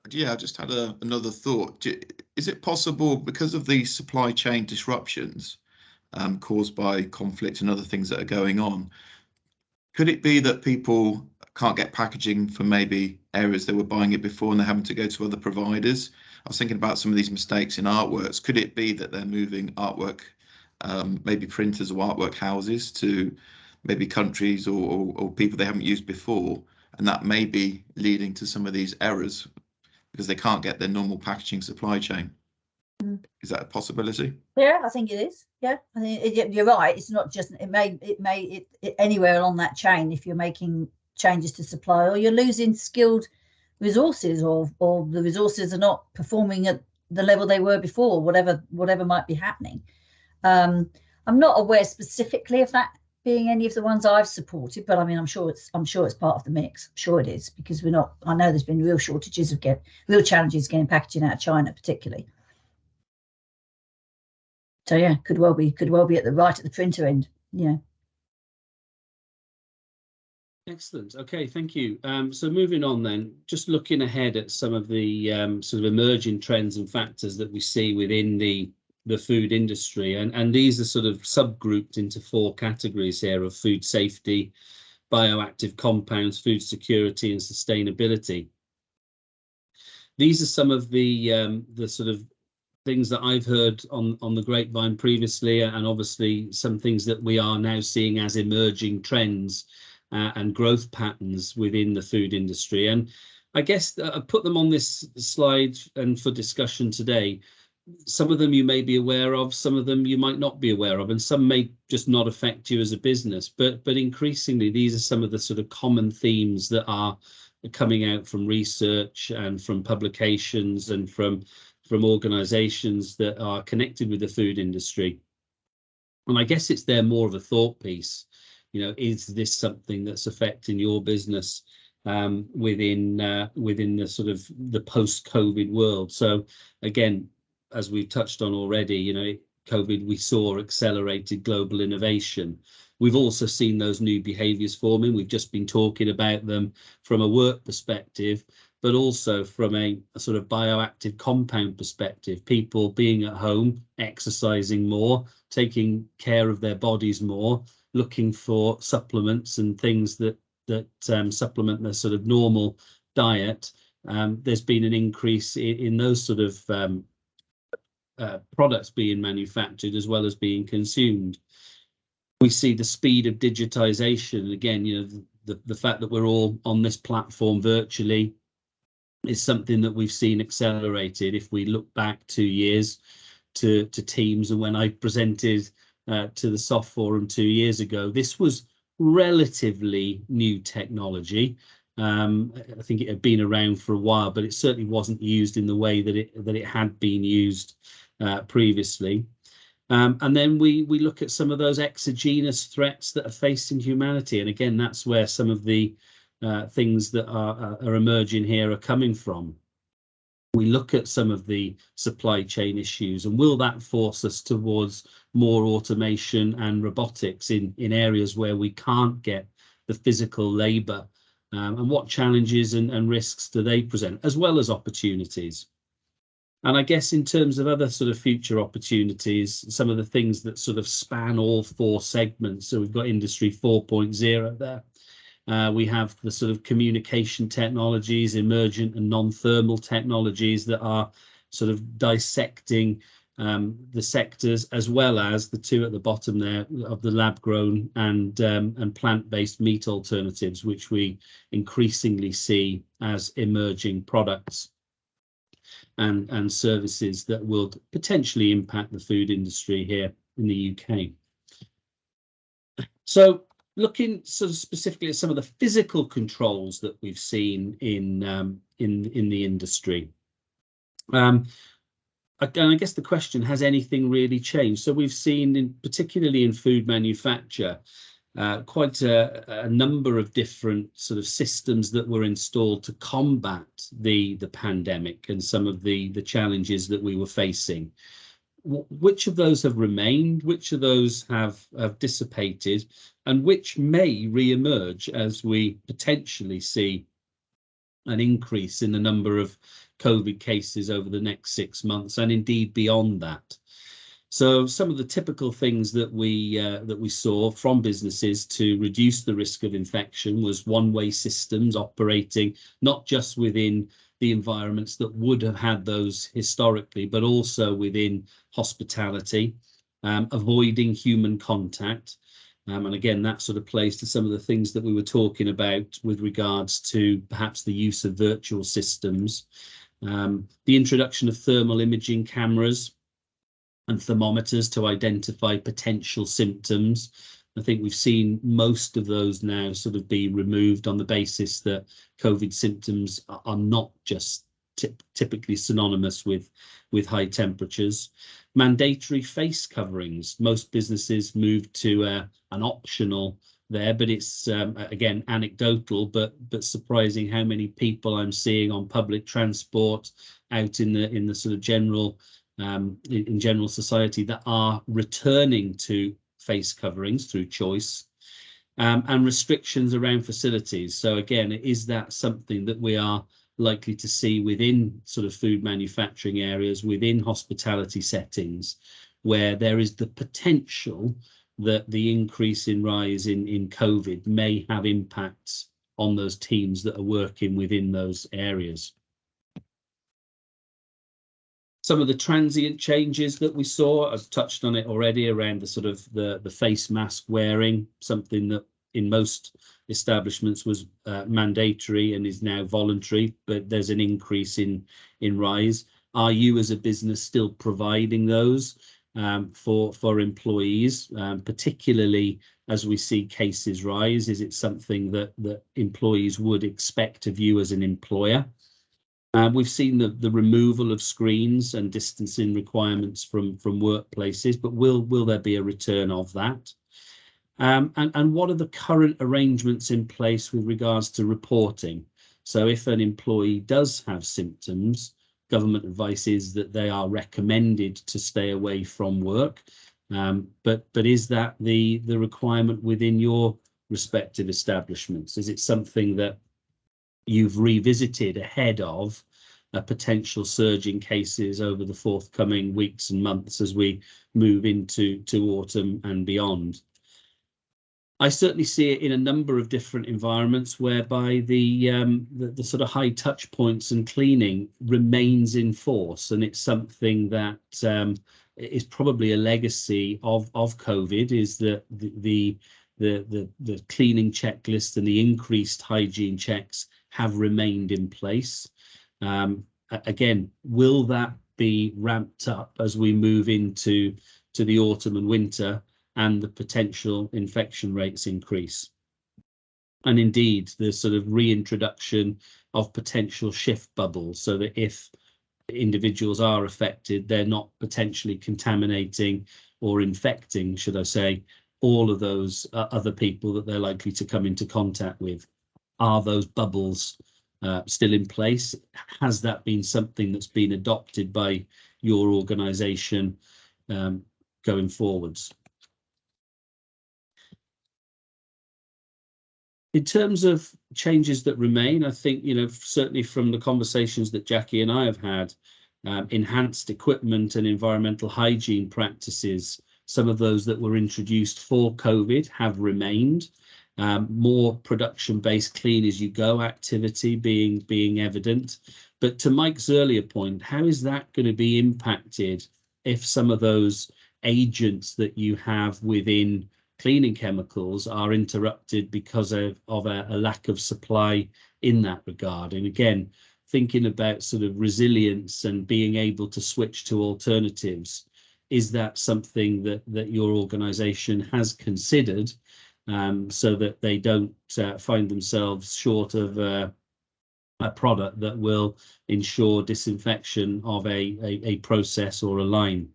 Yeah, I just had another thought. Is it possible, because of the supply chain disruptions caused by conflict and other things that are going on, could it be that people can't get packaging for maybe areas they were buying it before and they're having to go to other providers? I was thinking about some of these mistakes in artworks. Could it be that they're moving artwork, maybe printers or artwork houses, to maybe countries or people they haven't used before, and that may be leading to some of these errors because they can't get their normal packaging supply chain? Is that a possibility? Yeah, I think it is. Yeah, I think you're right. It's not just, it may anywhere along that chain. If you're making changes to supply, or you're losing skilled resources, or the resources are not performing at the level they were before, whatever might be happening. I'm not aware specifically of that being any of the ones I've supported, but I mean, I'm sure it's part of the mix. I'm sure it is, because I know there's been real shortages of real challenges getting packaging out of China, particularly. So yeah, could well be at the printer end. Yeah. Excellent. Okay, thank you. So moving on then, just looking ahead at some of the sort of emerging trends and factors that we see within the food industry, and these are sort of subgrouped into 4 categories here of food safety, bioactive compounds, food security, and sustainability. These are some of the sort of things that I've heard on the grapevine previously, and obviously some things that we are now seeing as emerging trends and growth patterns within the food industry. And I guess I put them on this slide and for discussion today. Some of them you may be aware of, some of them you might not be aware of, and some may just not affect you as a business. But increasingly, these are some of the sort of common themes that are coming out from research and from publications and from organizations that are connected with the food industry. And I guess it's there more of a thought piece. You know, is this something that's affecting your business within the sort of the post-COVID world? So again, as we've touched on already, you know, COVID, we saw accelerated global innovation. We've also seen those new behaviours forming. We've just been talking about them from a work perspective, but also from a sort of bioactive compound perspective. People being at home, exercising more, taking care of their bodies more, looking for supplements and things that supplement their sort of normal diet. There's been an increase in those sort of products being manufactured as well as being consumed. We see the speed of digitization. Again, you know, the fact that we're all on this platform virtually is something that we've seen accelerated. If we look back 2 years to Teams, and when I presented to the SOFHT forum 2 years ago, this was relatively new technology. I think it had been around for a while, but it certainly wasn't used in the way that it had been used previously. And then we look at some of those exogenous threats that are facing humanity, and again, that's where some of the things that are emerging here are coming from. We look at some of the supply chain issues, and will that force us towards more automation and robotics in areas where we can't get the physical labour, and what challenges and risks do they present, as well as opportunities. And I guess in terms of other sort of future opportunities, some of the things that sort of span all 4 segments. So we've got Industry 4.0 there. We have the sort of communication technologies, emergent and non-thermal technologies that are sort of dissecting the sectors, as well as the 2 at the bottom there of the lab-grown and plant-based meat alternatives, which we increasingly see as emerging products and services that will potentially impact the food industry here in the UK. So looking sort of specifically at some of the physical controls that we've seen in the industry. Again, I guess the question, has anything really changed? So we've seen, particularly in food manufacture, quite a number of different sort of systems that were installed to combat the pandemic and some of the challenges that we were facing. Which of those have remained, which of those have dissipated, and which may re-emerge as we potentially see an increase in the number of COVID cases over the next 6 months, and indeed beyond that? So some of the typical things that we saw from businesses to reduce the risk of infection was one-way systems operating not just within the environments that would have had those historically, but also within hospitality, avoiding human contact. And again, that sort of plays to some of the things that we were talking about with regards to perhaps the use of virtual systems, the introduction of thermal imaging cameras and thermometers to identify potential symptoms. I think we've seen most of those now sort of be removed on the basis that COVID symptoms are not just typically synonymous with high temperatures. Mandatory face coverings. Most businesses moved to an optional there, but it's again anecdotal, but surprising how many people I'm seeing on public transport, out in the sort of general in general society, that are returning to face coverings through choice. And restrictions around facilities. So again, is that something that we are likely to see within sort of food manufacturing areas, within hospitality settings, where there is the potential that the increase in rise in COVID may have impacts on those teams that are working within those areas? Some of the transient changes that we saw, I've touched on it already, around the sort of the face mask wearing, something that in most establishments was mandatory and is now voluntary, but there's an increase in rise. Are you as a business still providing those for employees, particularly as we see cases rise? Is it something that employees would expect of you as an employer? We've seen the removal of screens and distancing requirements from workplaces, but will there be a return of that? And what are the current arrangements in place with regards to reporting? So if an employee does have symptoms, government advice is that they are recommended to stay away from work. But is that the requirement within your respective establishments? Is it something that you've revisited ahead of a potential surge in cases over the forthcoming weeks and months as we move into autumn and beyond? I certainly see it in a number of different environments whereby the sort of high touch points and cleaning remains in force, and it's something that is probably a legacy of COVID, is that the cleaning checklist and the increased hygiene checks have remained in place. Again, will that be ramped up as we move into the autumn and winter, and the potential infection rates increase? And indeed, the sort of reintroduction of potential shift bubbles, so that if individuals are affected, they're not potentially contaminating or infecting, should I say, all of those other people that they're likely to come into contact with. Are those bubbles still in place? Has that been something that's been adopted by your organisation going forwards? In terms of changes that remain, I think, certainly from the conversations that Jackie and I have had, enhanced equipment and environmental hygiene practices, some of those that were introduced for COVID have remained. More production-based clean as you go activity being evident. But to Mike's earlier point, how is that going to be impacted if some of those agents that you have within cleaning chemicals are interrupted because of a lack of supply in that regard? And again, thinking about sort of resilience and being able to switch to alternatives, is that something that your organisation has considered, so that they don't find themselves short of a product that will ensure disinfection of a process or a line?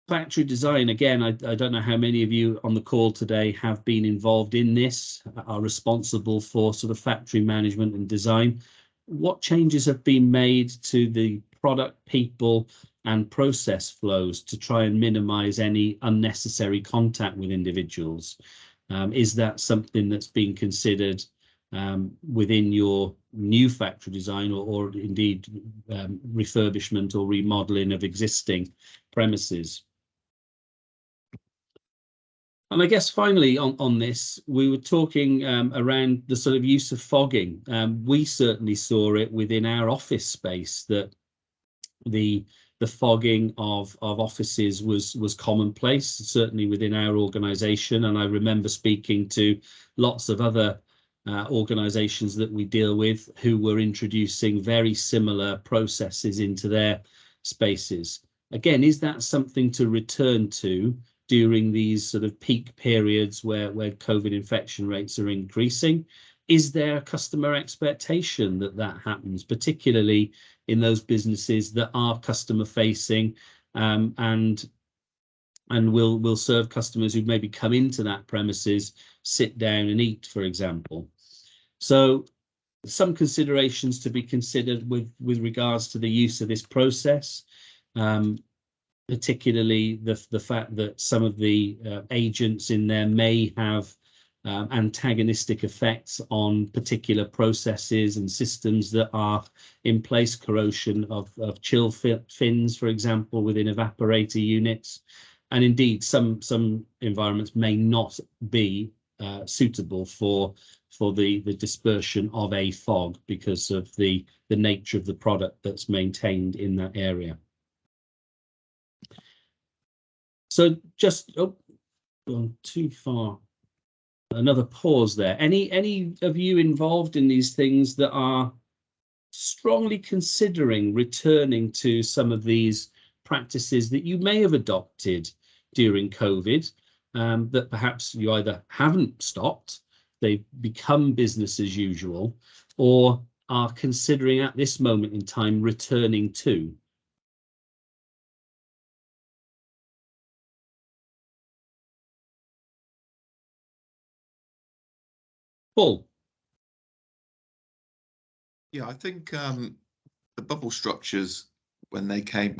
Factory design, again, I don't know how many of you on the call today have been involved in this, are responsible for sort of factory management and design. What changes have been made to the product, people and process flows to try and minimize any unnecessary contact with individuals? Is that something that's being considered within your new factory design, or indeed refurbishment or remodeling of existing premises? And I guess finally on this, we were talking around the sort of use of fogging. We certainly saw it within our office space, that the fogging of offices was commonplace, certainly within our organisation. And I remember speaking to lots of other organisations that we deal with who were introducing very similar processes into their spaces. Again, is that something to return to during these sort of peak periods where COVID infection rates are increasing? Is there a customer expectation that that happens, particularly in those businesses that are customer facing, and will serve customers who maybe come into that premises, sit down and eat, for example? So some considerations to be considered with regards to the use of this process, particularly the fact that some of the agents in there may have antagonistic effects on particular processes and systems that are in place, corrosion of chill fins, for example, within evaporator units. And indeed, some environments may not be suitable for the dispersion of a fog because of the nature of the product that's maintained in that area. So just gone too far. Another pause there. Any of you involved in these things that are strongly considering returning to some of these practices that you may have adopted during COVID, that perhaps you either haven't stopped, they've become business as usual, or are considering at this moment in time returning to? Paul? Yeah, I think the bubble structures when they came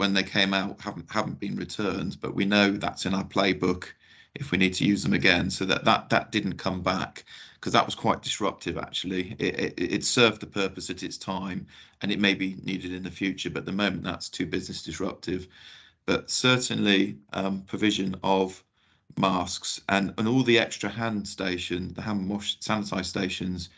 out haven't been returned, but we know that's in our playbook if we need to use them again. So that didn't come back because that was quite disruptive. Actually, it served the purpose at its time, and it may be needed in the future. But at the moment, that's too business disruptive. But certainly, provision of masks and all the extra hand wash sanitize stations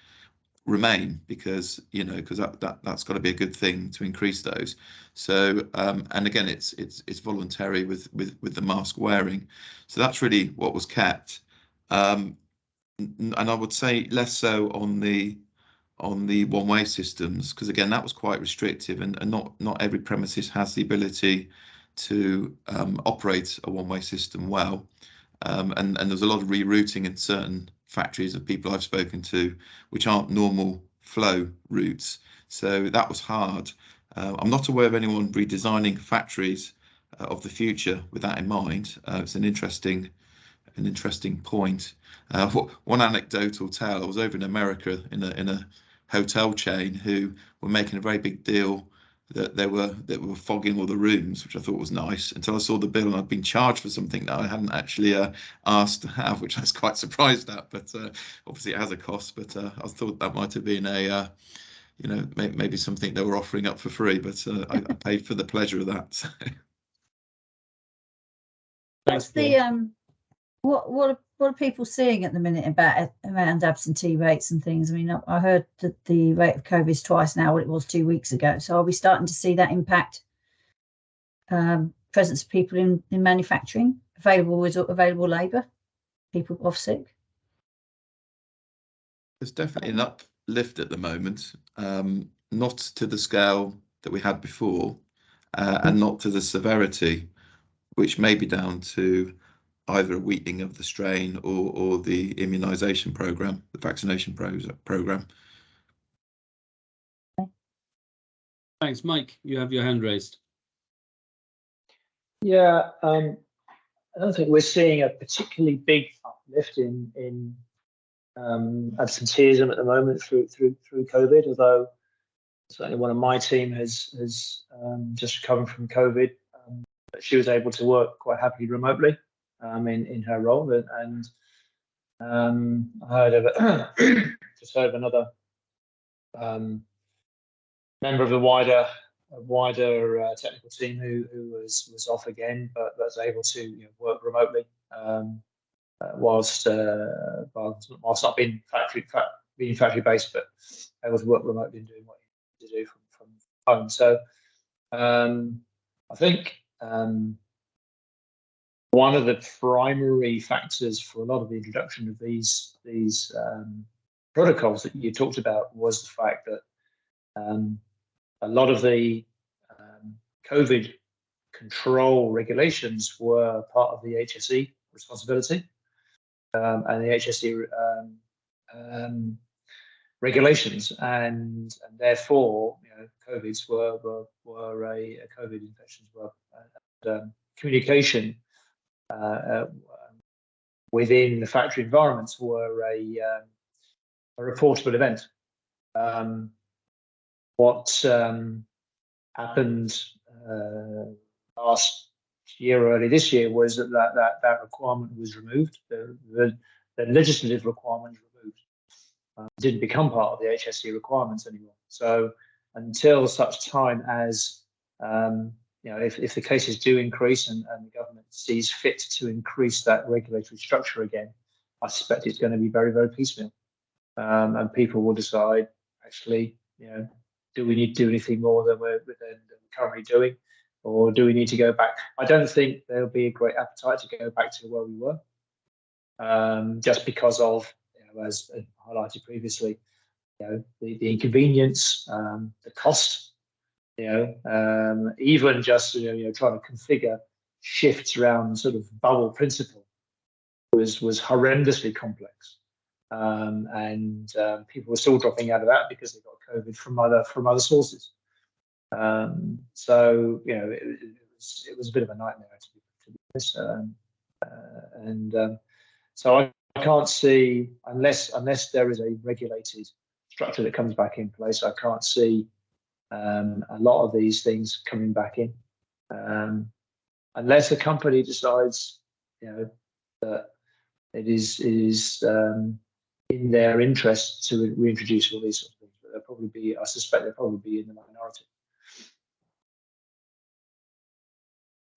remain, because that's got to be a good thing to increase those. So and again, it's voluntary with the mask wearing, so that's really what was kept. And I would say less so on the one-way systems, because again that was quite restrictive, and not every premises has the ability to operate a one-way system well. And there's a lot of rerouting in certain factories of people I've spoken to, which aren't normal flow routes. So that was hard. I'm not aware of anyone redesigning factories of the future with that in mind. It's an interesting point. One anecdotal tale: I was over in America in a hotel chain who were making a very big deal that they were fogging all the rooms, which I thought was nice, until I saw the bill and I'd been charged for something that I hadn't actually asked to have, which I was quite surprised at. But obviously it has a cost. But I thought that might have been maybe something they were offering up for free. But I paid for the pleasure of that. What's the what are people seeing at the minute around absentee rates and things? I mean, I heard that the rate of COVID is twice now what it was 2 weeks ago. So are we starting to see that impact presence of people in manufacturing, available labour, people off sick? There's definitely an uplift at the moment, not to the scale that we had before, and not to the severity, which may be down to either a weakening of the strain or the immunisation programme, the vaccination programme. Thanks, Mike. You have your hand raised. Yeah, I don't think we're seeing a particularly big uplift in absenteeism at the moment through COVID. Although certainly one of my team has just recovered from COVID. She was able to work quite happily remotely in her role, and I heard of just heard of another member of the wider technical team who was off again, but was able to work remotely whilst not being factory based, but able to work remotely and doing what he needed to do from home. So I think one of the primary factors for a lot of the introduction of these protocols that you talked about was the fact that a lot of the COVID control regulations were part of the HSE responsibility, and the HSE regulations, and therefore, COVIDs were COVID infections were communication within the factory environments were a reportable event. What happened last year, early this year, was that requirement was removed. The legislative requirement was removed. Didn't become part of the HSE requirements anymore. So until such time as if the cases do increase and the government sees fit to increase that regulatory structure again, I suspect it's going to be very, very piecemeal, and people will decide, actually, do we need to do anything more than we're currently doing, or do we need to go back? I don't think there'll be a great appetite to go back to where we were, just because of, as highlighted previously, the inconvenience, the cost, even just trying to configure shifts around sort of bubble principle was horrendously complex, and people were still dropping out of that because they got COVID from other sources. So it was a bit of a nightmare, to be honest, and so I can't see, unless there is a regulated structure that comes back in place, I can't see a lot of these things coming back in, unless a company decides, that it is in their interest to reintroduce all these sorts of things. But they'll probably be, I suspect they'll probably be in the minority.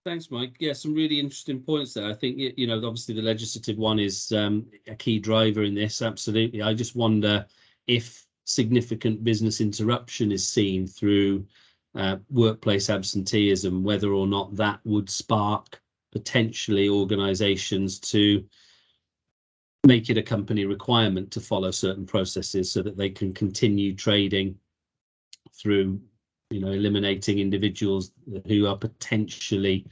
Thanks, Mike. Yeah, some really interesting points there. I think, obviously the legislative one is a key driver in this. Absolutely. I just wonder if significant business interruption is seen through workplace absenteeism, whether or not that would spark potentially organisations to make it a company requirement to follow certain processes so that they can continue trading through eliminating individuals who are potentially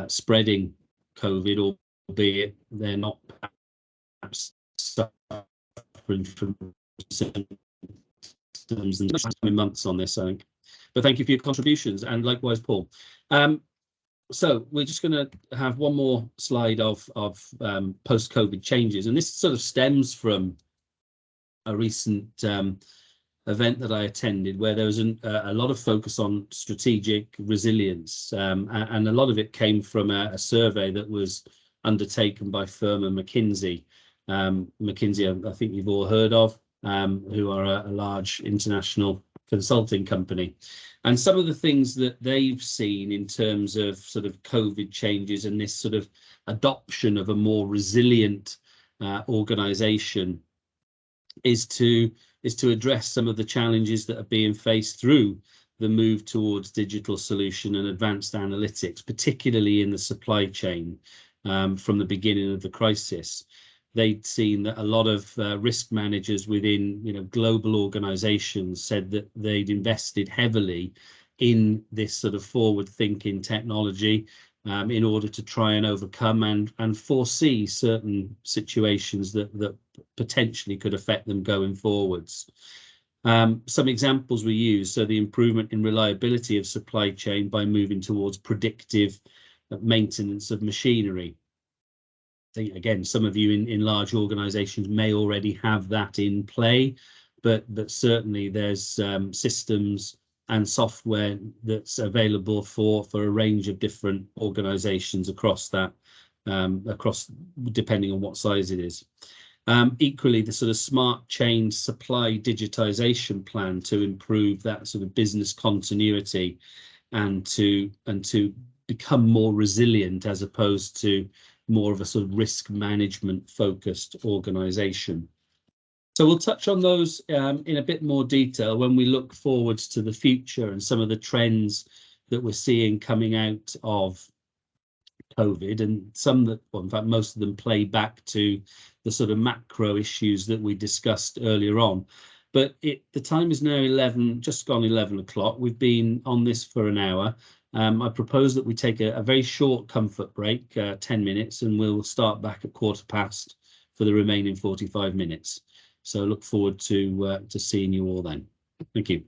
spreading COVID, albeit they're not perhaps suffering from symptoms and months on this, I think. But thank you for your contributions, and likewise, Paul. So we're just going to have one more slide of post-COVID changes, and this sort of stems from a recent event that I attended, where there was a lot of focus on strategic resilience, and a lot of it came from a survey that was undertaken by firm McKinsey. McKinsey, I think you've all heard of, who are a large international consulting company. And some of the things that they've seen in terms of sort of COVID changes and this sort of adoption of a more resilient organisation is to address some of the challenges that are being faced through the move towards digital solution and advanced analytics, particularly in the supply chain, from the beginning of the crisis. They'd seen that a lot of risk managers within global organizations said that they'd invested heavily in this sort of forward-thinking technology in order to try and overcome and foresee certain situations that potentially could affect them going forwards. Some examples we use, so the improvement in reliability of supply chain by moving towards predictive maintenance of machinery. I think, again, some of you in large organizations may already have that in play, but certainly there's systems and software that's available for a range of different organizations across that, depending on what size it is. Equally, the sort of smart chain supply digitization plan to improve that sort of business continuity and to become more resilient, as opposed to more of a sort of risk management focused organization. So we'll touch on those in a bit more detail when we look forwards to the future and some of the trends that we're seeing coming out of COVID, and some that, well, in fact, most of them play back to the sort of macro issues that we discussed earlier on. But the time is now just gone 11 o'clock. We've been on this for an hour. I propose that we take a very short comfort break, 10 minutes, and we'll start back at 15:15 for the remaining 45 minutes. So look forward to seeing you all then. Thank you.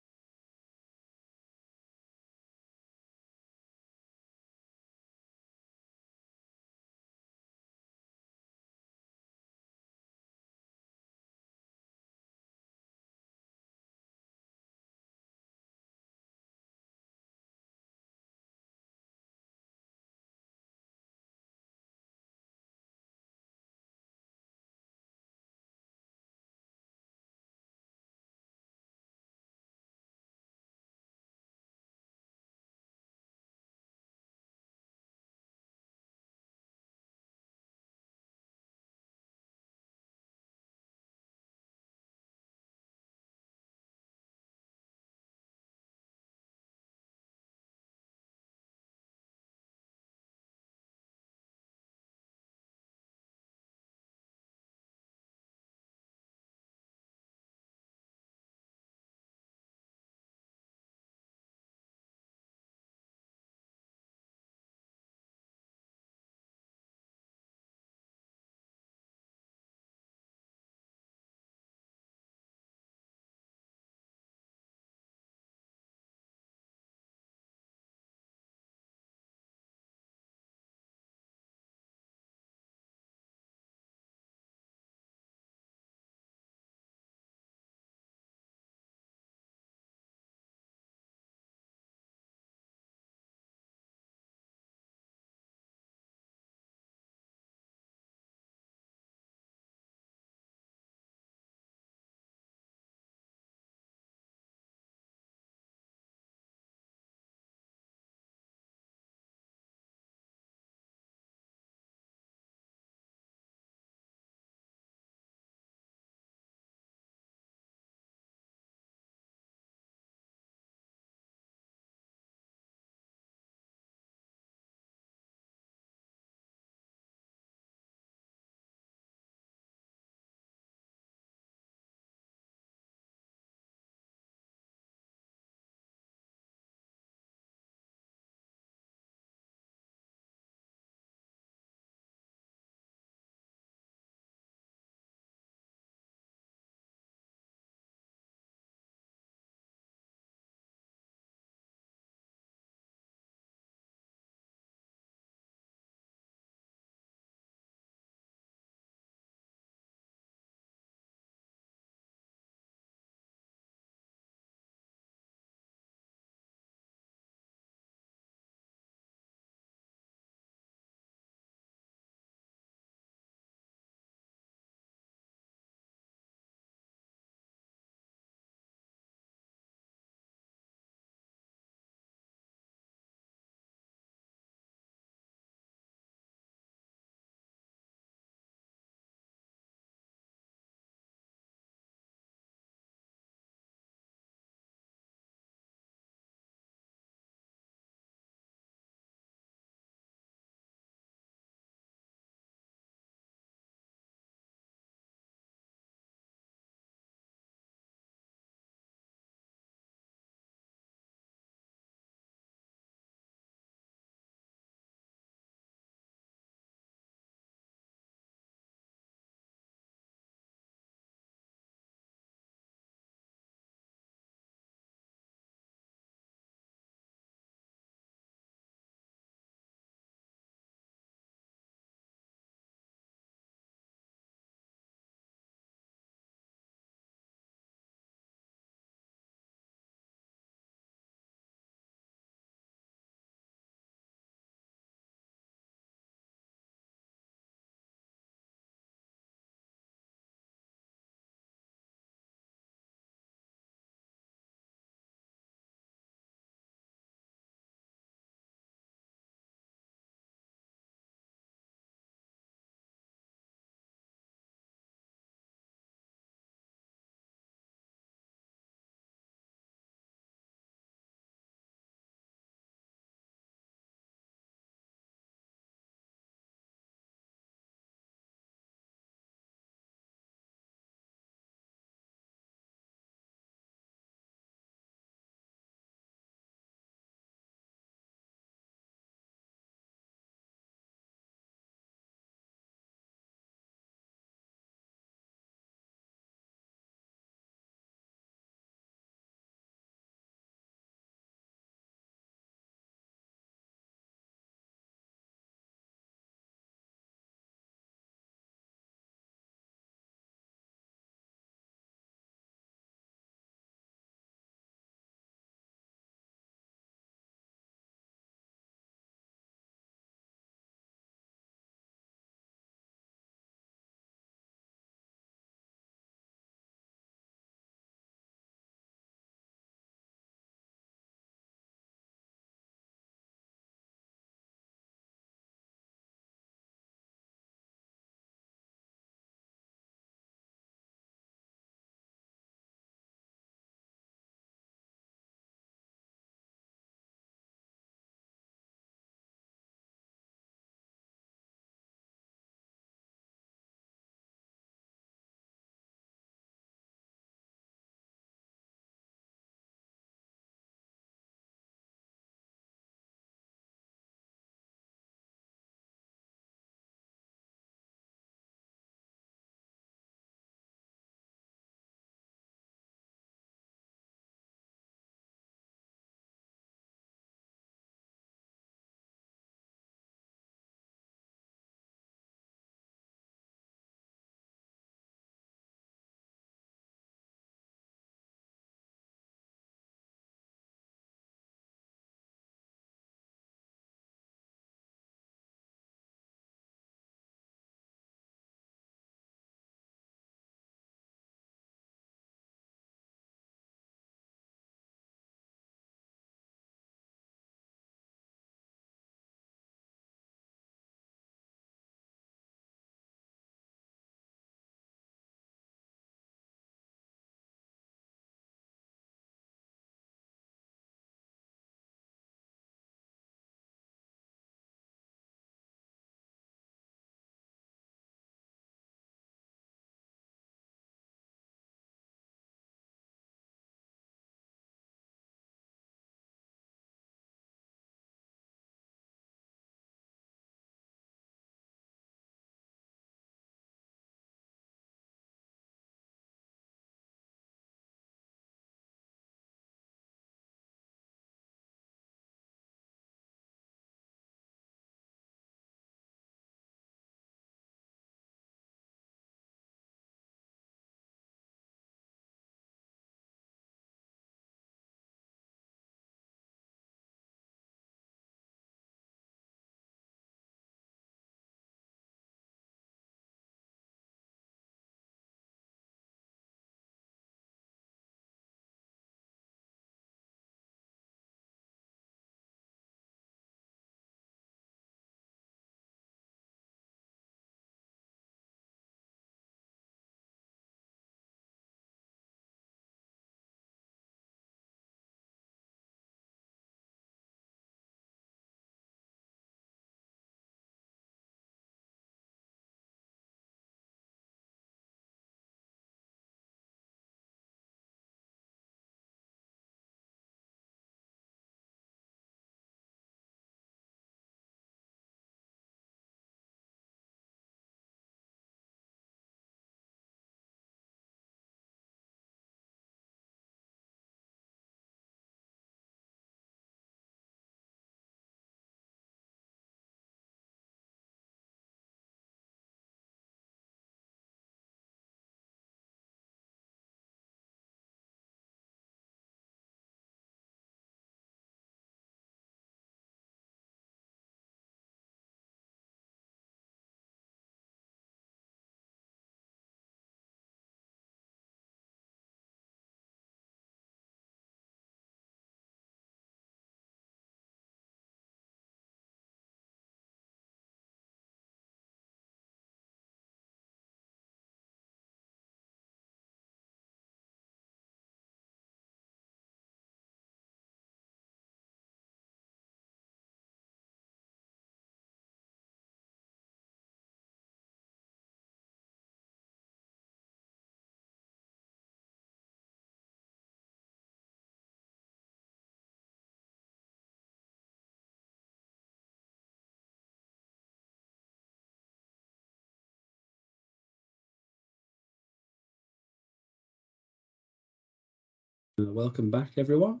Welcome back, everyone.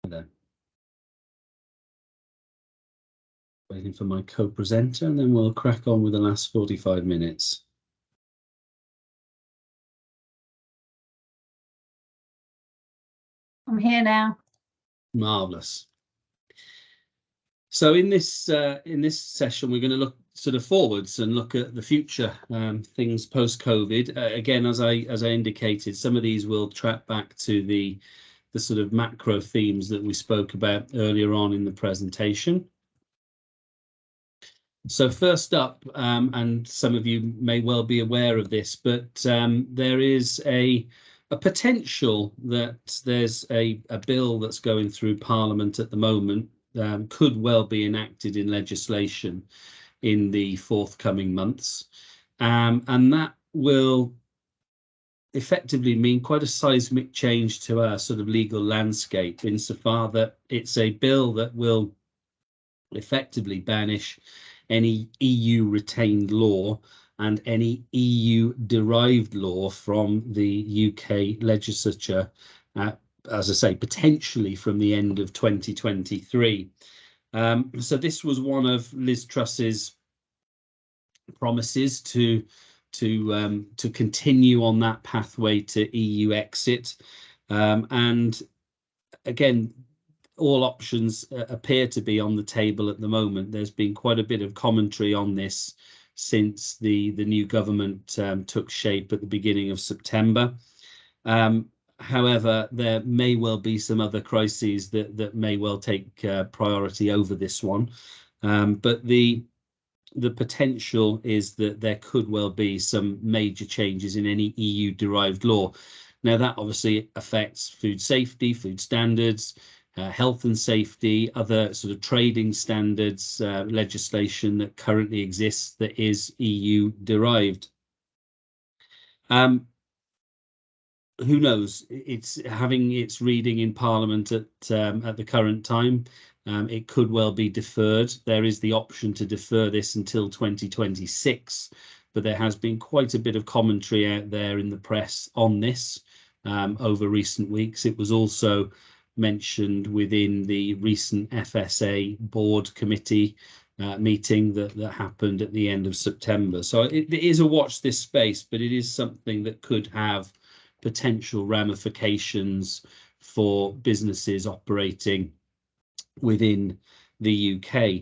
Hello. Waiting for my co-presenter, and then we'll crack on with the last 45 minutes. I'm here now. Marvelous. So in this session, we're going to look sort of forwards and look at the future, things post-COVID. Again, as I indicated, some of these will track back to the sort of macro themes that we spoke about earlier on in the presentation. So first up, and some of you may well be aware of this, but there is a potential that there's a bill that's going through Parliament at the moment, could well be enacted in legislation in the forthcoming months, and that will effectively mean quite a seismic change to our sort of legal landscape, insofar that it's a bill that will effectively banish any EU retained law and any EU derived law from the UK legislature, as I say, potentially from the end of 2023. So this was one of Liz Truss's promises to continue on that pathway to EU exit, and again, all options appear to be on the table at the moment. There's been quite a bit of commentary on this since the new government took shape at the beginning of September. However, there may well be some other crises that may well take priority over this one. But the potential is that there could well be some major changes in any EU derived law. Now, that obviously affects food safety, food standards, health and safety, other sort of trading standards, legislation that currently exists that is EU derived. Who knows? It's having its reading in Parliament at the current time. It could well be deferred. There is the option to defer this until 2026, but there has been quite a bit of commentary out there in the press on this over recent weeks. It was also mentioned within the recent FSA board committee meeting that happened at the end of September. So it is a watch this space, but it is something that could have potential ramifications for businesses operating within the UK.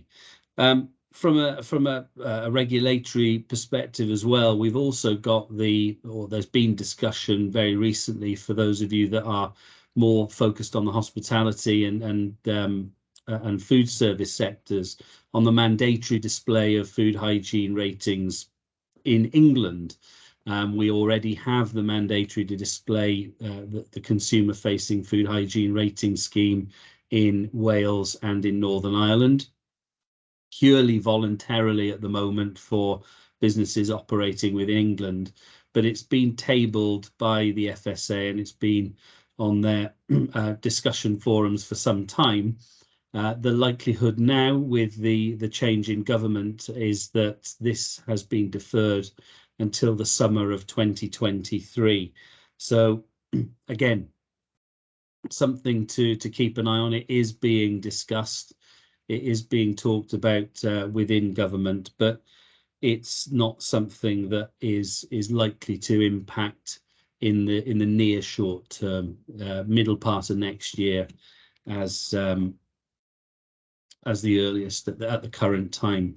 From a regulatory perspective as well, we've also got there's been discussion very recently, for those of you that are more focused on the hospitality and food service sectors, on the mandatory display of food hygiene ratings in England. We already have the mandatory to display the consumer-facing food hygiene rating scheme in Wales and in Northern Ireland, purely voluntarily at the moment for businesses operating within England. But it's been tabled by the FSA and it's been on their discussion forums for some time. The likelihood now with the change in government is that this has been deferred until the summer of 2023. So again, something to keep an eye on. It is being discussed. It is being talked about within government, but it's not something that is likely to impact in the near short term, middle part of next year, as the earliest at the current time.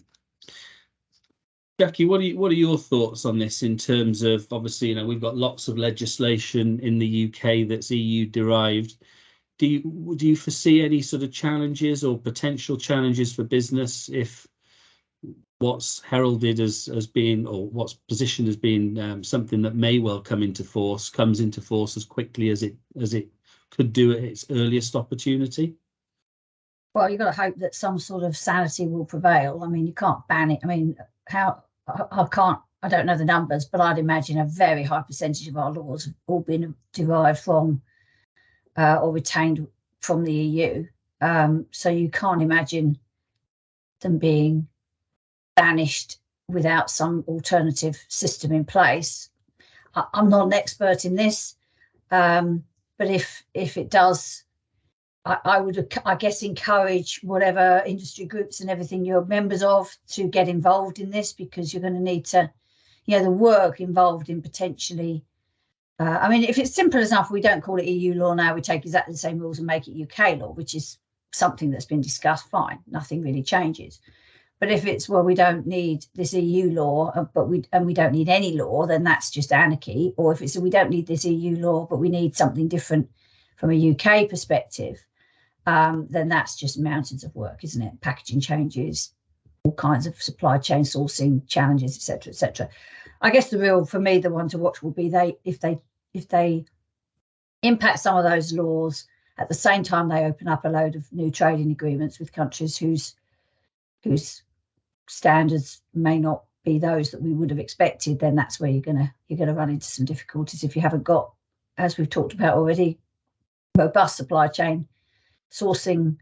Jackie, what are your thoughts on this in terms of, obviously, you know, we've got lots of legislation in the UK that's EU derived. Do you foresee any sort of challenges or potential challenges for business if what's heralded as being, or what's positioned as being something that may well come into force, comes into force as quickly as it could do at its earliest opportunity? Well, you've got to hope that some sort of sanity will prevail. I mean, you can't ban it. I mean, I don't know the numbers, but I'd imagine a very high percentage of our laws have all been derived from or retained from the EU. So you can't imagine them being banished without some alternative system in place. I'm not an expert in this, but if it does, I would, I guess, encourage whatever industry groups and everything you're members of to get involved in this, because you're going to need to, the work involved in potentially, I mean, if it's simple enough, we don't call it EU law now, we take exactly the same rules and make it UK law, which is something that's been discussed, fine, nothing really changes. But if it's, well, we don't need this EU law, but we don't need any law, then that's just anarchy. Or if it's, we don't need this EU law, but we need something different from a UK perspective, then that's just mountains of work, isn't it? Packaging changes, all kinds of supply chain sourcing challenges, etc., etc. I guess the real, for me, the one to watch will be if they impact some of those laws at the same time they open up a load of new trading agreements with countries whose standards may not be those that we would have expected, then that's where you're gonna run into some difficulties if you haven't got, as we've talked about already, robust supply chain sourcing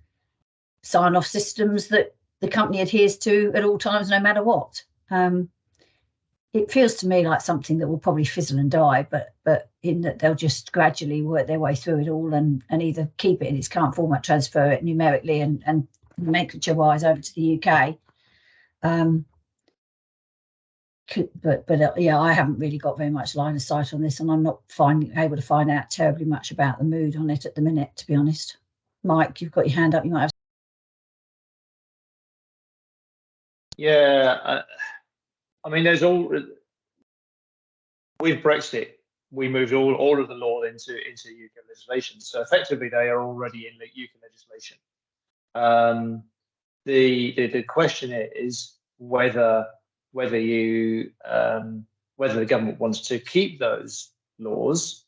sign-off systems that the company adheres to at all times, no matter what. It feels to me like something that will probably fizzle and die, but in that they'll just gradually work their way through it all and either keep it in its current format, transfer it numerically and nomenclature-wise over to the UK. But yeah, I haven't really got very much line of sight on this, and I'm not able to find out terribly much about the mood on it at the minute, to be honest. Mike, you've got your hand up. You might have. Yeah, I mean, there's all with Brexit, we moved all of the law into UK legislation, so effectively they are already in the UK legislation. The question is whether the government wants to keep those laws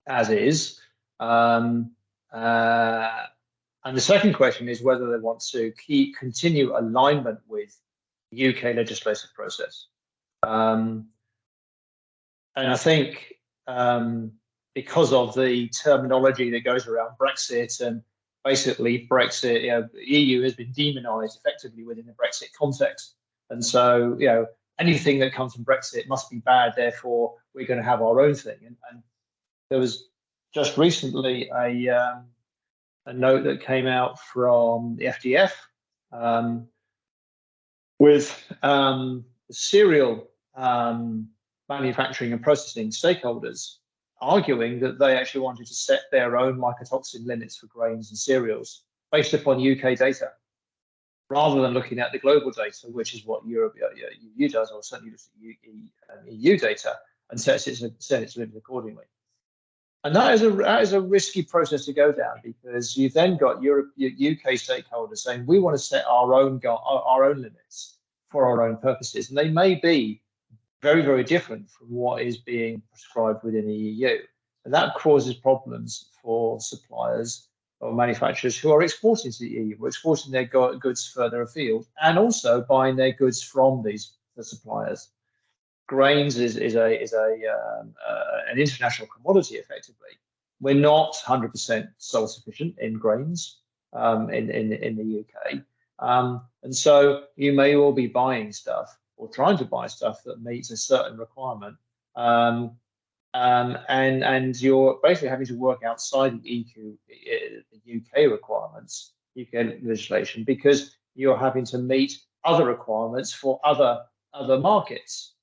as is, and the second question is whether they want to continue alignment with the UK legislative process. And I think because of the terminology that goes around Brexit, and basically Brexit, the EU has been demonized effectively within the Brexit context. And so, anything that comes from Brexit must be bad, therefore we're going to have our own thing. And there was just recently a note that came out from the FDF with cereal manufacturing and processing stakeholders arguing that they actually wanted to set their own mycotoxin limits for grains and cereals based upon UK data, rather than looking at the global data, which is what Europe, EU does, or certainly just EU data, and sets its limits accordingly. And that is a risky process to go down, because you've then got UK stakeholders saying we want to set our own limits for our own purposes, and they may be very, very different from what is being prescribed within the EU, and that causes problems for suppliers or manufacturers who are exporting to the EU, who are exporting their goods further afield, and also buying their goods from the suppliers. Grains is an international commodity. Effectively, we're not 100% self-sufficient in grains in the UK, and so you may all be buying stuff or trying to buy stuff that meets a certain requirement, and you're basically having to work outside the UK requirements, UK legislation, because you're having to meet other requirements for other markets.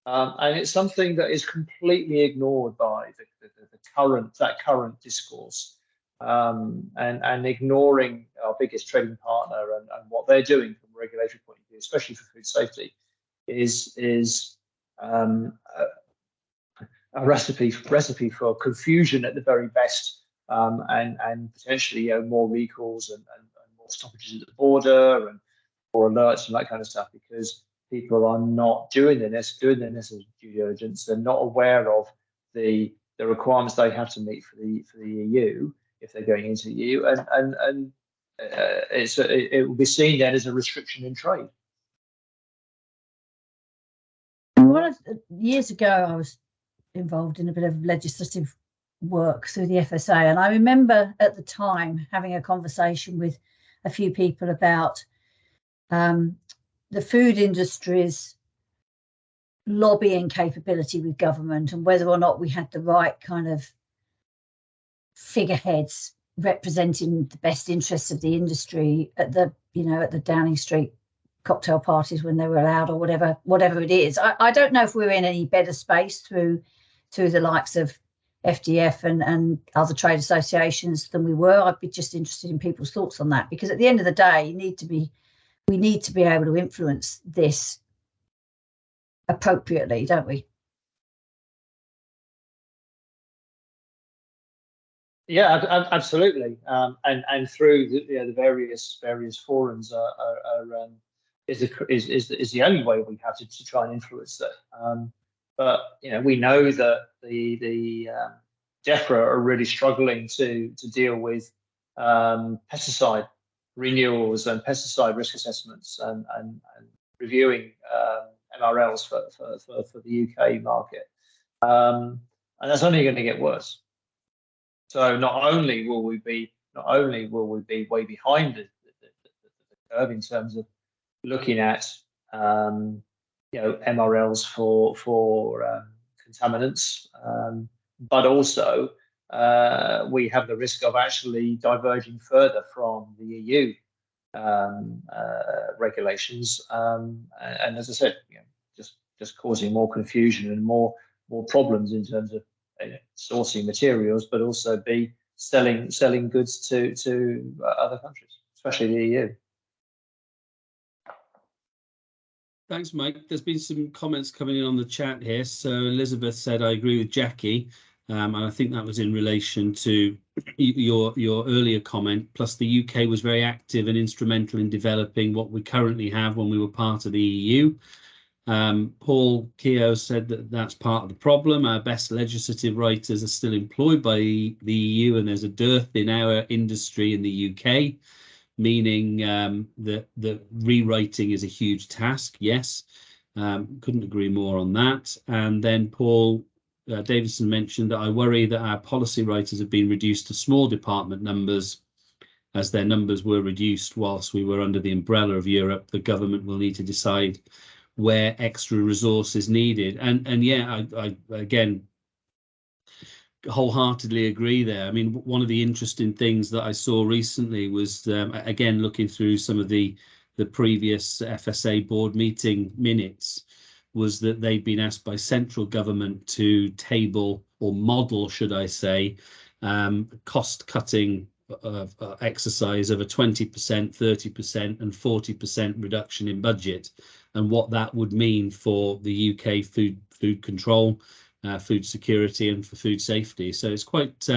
And it's something that is completely ignored by the current discourse, and ignoring our biggest trading partner and what they're doing from a regulatory point of view, especially for food safety, is a recipe for confusion at the very best, and potentially more recalls and more stoppages at the border and or alerts and that kind of stuff, because people are not doing their necessary due diligence. They're not aware of the requirements they have to meet for the EU if they're going into the EU, and it will be seen then as a restriction in trade. Years ago, I was involved in a bit of legislative work through the FSA, and I remember at the time having a conversation with a few people about the food industry's lobbying capability with government, and whether or not we had the right kind of figureheads representing the best interests of the industry at the, at the Downing Street cocktail parties when they were allowed, or whatever it is. I don't know if we're in any better space through the likes of FDF and other trade associations than we were. I'd be just interested in people's thoughts on that, because at the end of the day, we need to be able to influence this appropriately, don't we? Yeah, absolutely. And through the various forums is the only way we have to try and influence that. But we know that the DEFRA are really struggling to deal with pesticide renewals and pesticide risk assessments and reviewing MRLs for the UK market, and that's only going to get worse. So not only will we be way behind the curve in terms of looking at MRLs for contaminants, but also we have the risk of actually diverging further from the EU regulations, and as I said, just causing more confusion and more problems in terms of sourcing materials, but also be selling goods to other countries, especially the EU. Thanks, Mike. There's been some comments coming in on the chat here. So Elizabeth said, I agree with Jackie. And I think that was in relation to your earlier comment. Plus, the UK was very active and instrumental in developing what we currently have when we were part of the EU. Paul Keogh said that that's part of the problem. Our best legislative writers are still employed by the EU, and there's a dearth in our industry in the UK, meaning that the rewriting is a huge task. Yes, couldn't agree more on that. And then Paul Davidson mentioned that I worry that our policy writers have been reduced to small department numbers, as their numbers were reduced whilst we were under the umbrella of Europe. The government will need to decide where extra resource is needed. And yeah, I again wholeheartedly agree there. I mean, one of the interesting things that I saw recently was, again, looking through some of the previous FSA board meeting minutes, was that they've been asked by central government to table, or model, should I say, cost-cutting exercise of a 20%, 30% and 40% reduction in budget, and what that would mean for the UK food control, food security and for food safety. So it's quite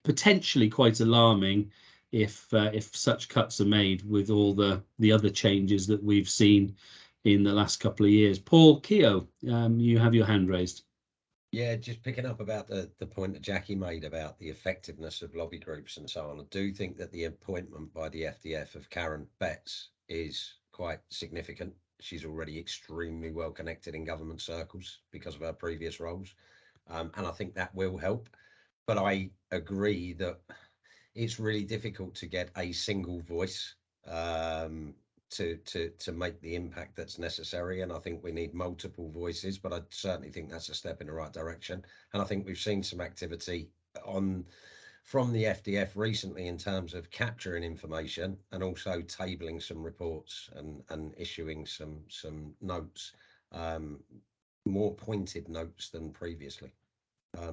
potentially quite alarming if such cuts are made, with all the other changes that we've seen in the last couple of years. Paul Keogh, you have your hand raised. Yeah, just picking up about the point that Jackie made about the effectiveness of lobby groups and so on. I do think that the appointment by the FDF of Karen Betts is quite significant. She's already extremely well connected in government circles because of her previous roles. And I think that will help. But I agree that it's really difficult to get a single voice to make the impact that's necessary, and I think we need multiple voices, but I certainly think that's a step in the right direction. And I think we've seen some activity from the FDF recently in terms of capturing information and also tabling some reports and issuing some notes, more pointed notes than previously.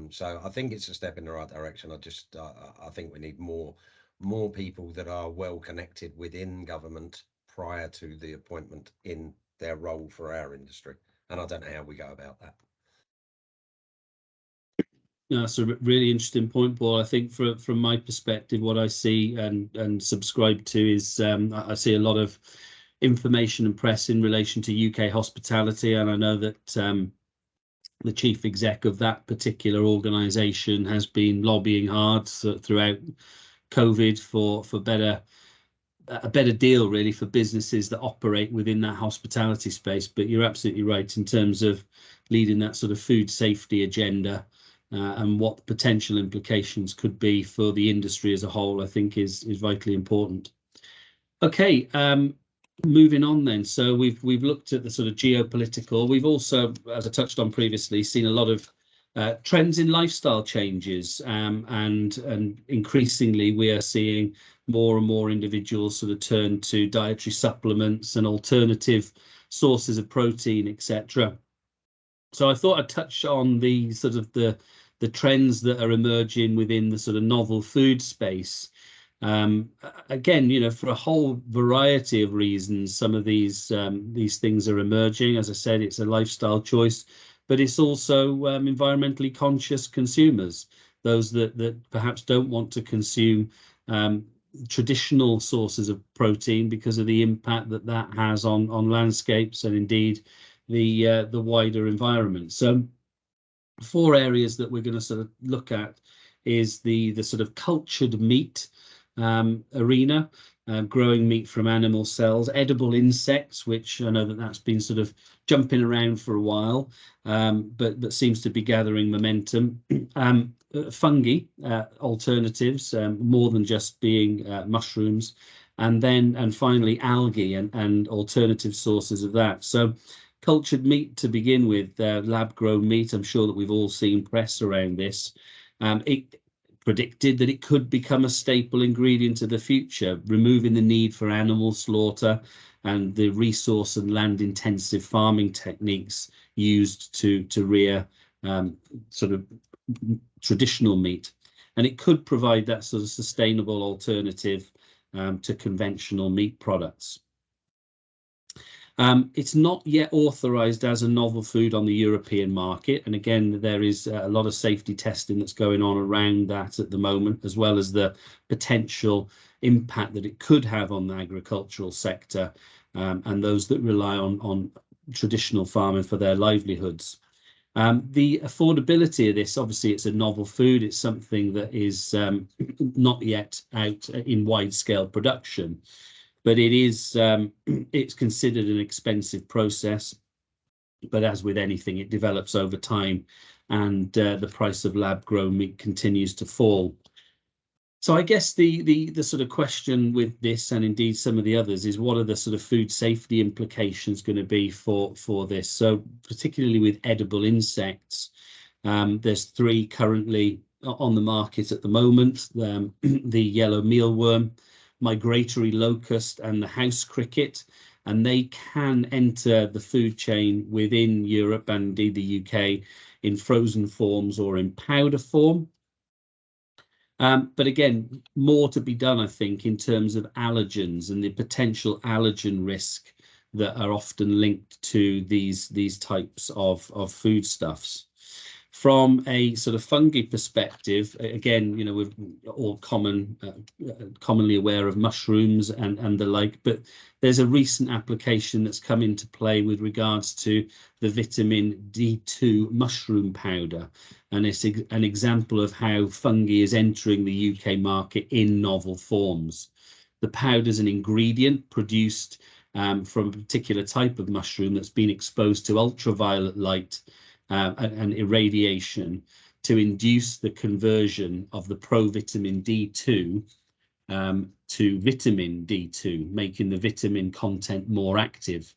So I think it's a step in the right direction. I think we need more people that are well connected within government prior to the appointment in their role for our industry. And I don't know how we go about that. Yeah, that's a really interesting point, Paul. I think from my perspective, what I see and subscribe to is I see a lot of information and press in relation to UK hospitality, and I know that the chief exec of that particular organisation has been lobbying hard throughout COVID for a better deal, really, for businesses that operate within that hospitality space. But you're absolutely right in terms of leading that sort of food safety agenda and what the potential implications could be for the industry as a whole, I think is vitally important. Okay, moving on then, so we've looked at the sort of geopolitical. We've also, as I touched on previously, seen a lot of trends in lifestyle changes, and increasingly we are seeing more and more individuals sort of turn to dietary supplements and alternative sources of protein, etc. So I thought I'd touch on the sort of the trends that are emerging within the sort of novel food space. Again, you know, for a whole variety of reasons, some of these things are emerging. As I said, it's a lifestyle choice, but it's also environmentally conscious consumers, those that perhaps don't want to consume traditional sources of protein because of the impact that has on landscapes and indeed the wider environment. So 4 areas that we're going to sort of look at is the sort of cultured meat arena, growing meat from animal cells, edible insects, which I know that's been sort of jumping around for a while, but seems to be gathering momentum. Fungi, alternatives, more than just being mushrooms, and finally algae and alternative sources of that. So cultured meat to begin with, lab-grown meat. I'm sure that we've all seen press around this. It predicted that it could become a staple ingredient of the future, removing the need for animal slaughter and the resource and land-intensive farming techniques used to rear sort of traditional meat. And it could provide that sort of sustainable alternative to conventional meat products. It's not yet authorized as a novel food on the European market. And again, there is a lot of safety testing that's going on around that at the moment, as well as the potential impact that it could have on the agricultural sector and those that rely on traditional farming for their livelihoods. The affordability of this, obviously, it's a novel food. It's something that is not yet out in wide-scale production. But it is it's considered an expensive process. But as with anything, it develops over time, and the price of lab-grown meat continues to fall. So I guess the sort of question with this, and indeed some of the others, is what are the sort of food safety implications going to be for this? So particularly with edible insects, there's 3 currently on the market at the moment: the yellow mealworm, migratory locust, and the house cricket, and they can enter the food chain within Europe and indeed the UK in frozen forms or in powder form. But again, more to be done, I think, in terms of allergens and the potential allergen risk that are often linked to these types of foodstuffs. From a sort of fungi perspective, again, you know, we're all commonly aware of mushrooms and the like, but there's a recent application that's come into play with regards to the vitamin D2 mushroom powder. And it's an example of how fungi is entering the UK market in novel forms. The powder is an ingredient produced from a particular type of mushroom that's been exposed to ultraviolet light and irradiation to induce the conversion of the provitamin D2 to vitamin D2, making the vitamin content more active.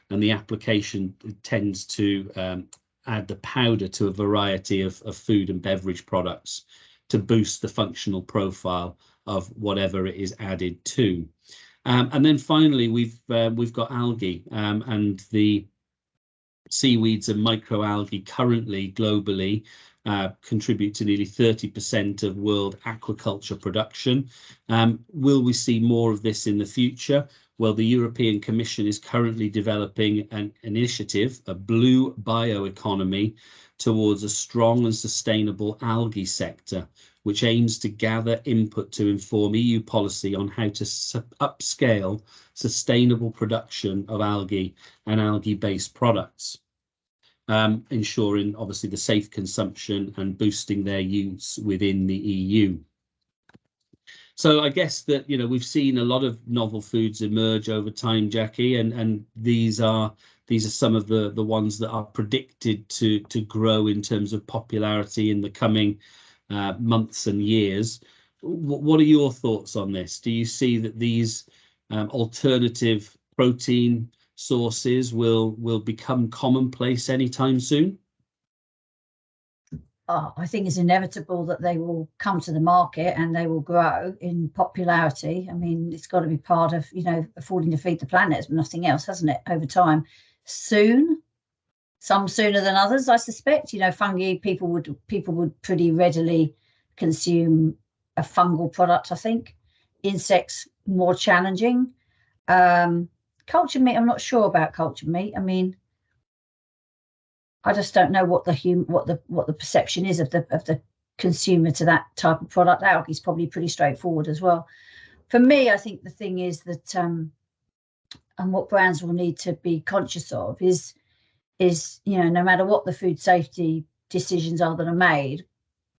And the application tends to add the powder to a variety of food and beverage products to boost the functional profile of whatever it is added to. And then finally, we've got algae, and the seaweeds and microalgae currently globally contribute to nearly 30% of world aquaculture production. Will we see more of this in the future? Well, the European Commission is currently developing an initiative, a blue bioeconomy, towards a strong and sustainable algae sector, which aims to gather input to inform EU policy on how to upscale sustainable production of algae and algae-based products, ensuring obviously the safe consumption and boosting their use within the EU. So I guess that, you know, we've seen a lot of novel foods emerge over time, Jackie, and these are some of the ones that are predicted to grow in terms of popularity in the coming months and years. What are your thoughts on this? Do you see that these alternative protein sources will become commonplace anytime soon? I think it's inevitable that they will come to the market and they will grow in popularity. I mean, it's got to be part of, affording to feed the planet, nothing else, hasn't it, over time? Soon, some sooner than others, I suspect. Fungi, people would pretty readily consume a fungal product, I think. Insects, more challenging. Cultured meat, I'm not sure about cultured meat. I mean, I just don't know what the perception is of the consumer to that type of product. Algae is probably pretty straightforward as well. For me, I think the thing is that, and what brands will need to be conscious of is no matter what the food safety decisions are that are made,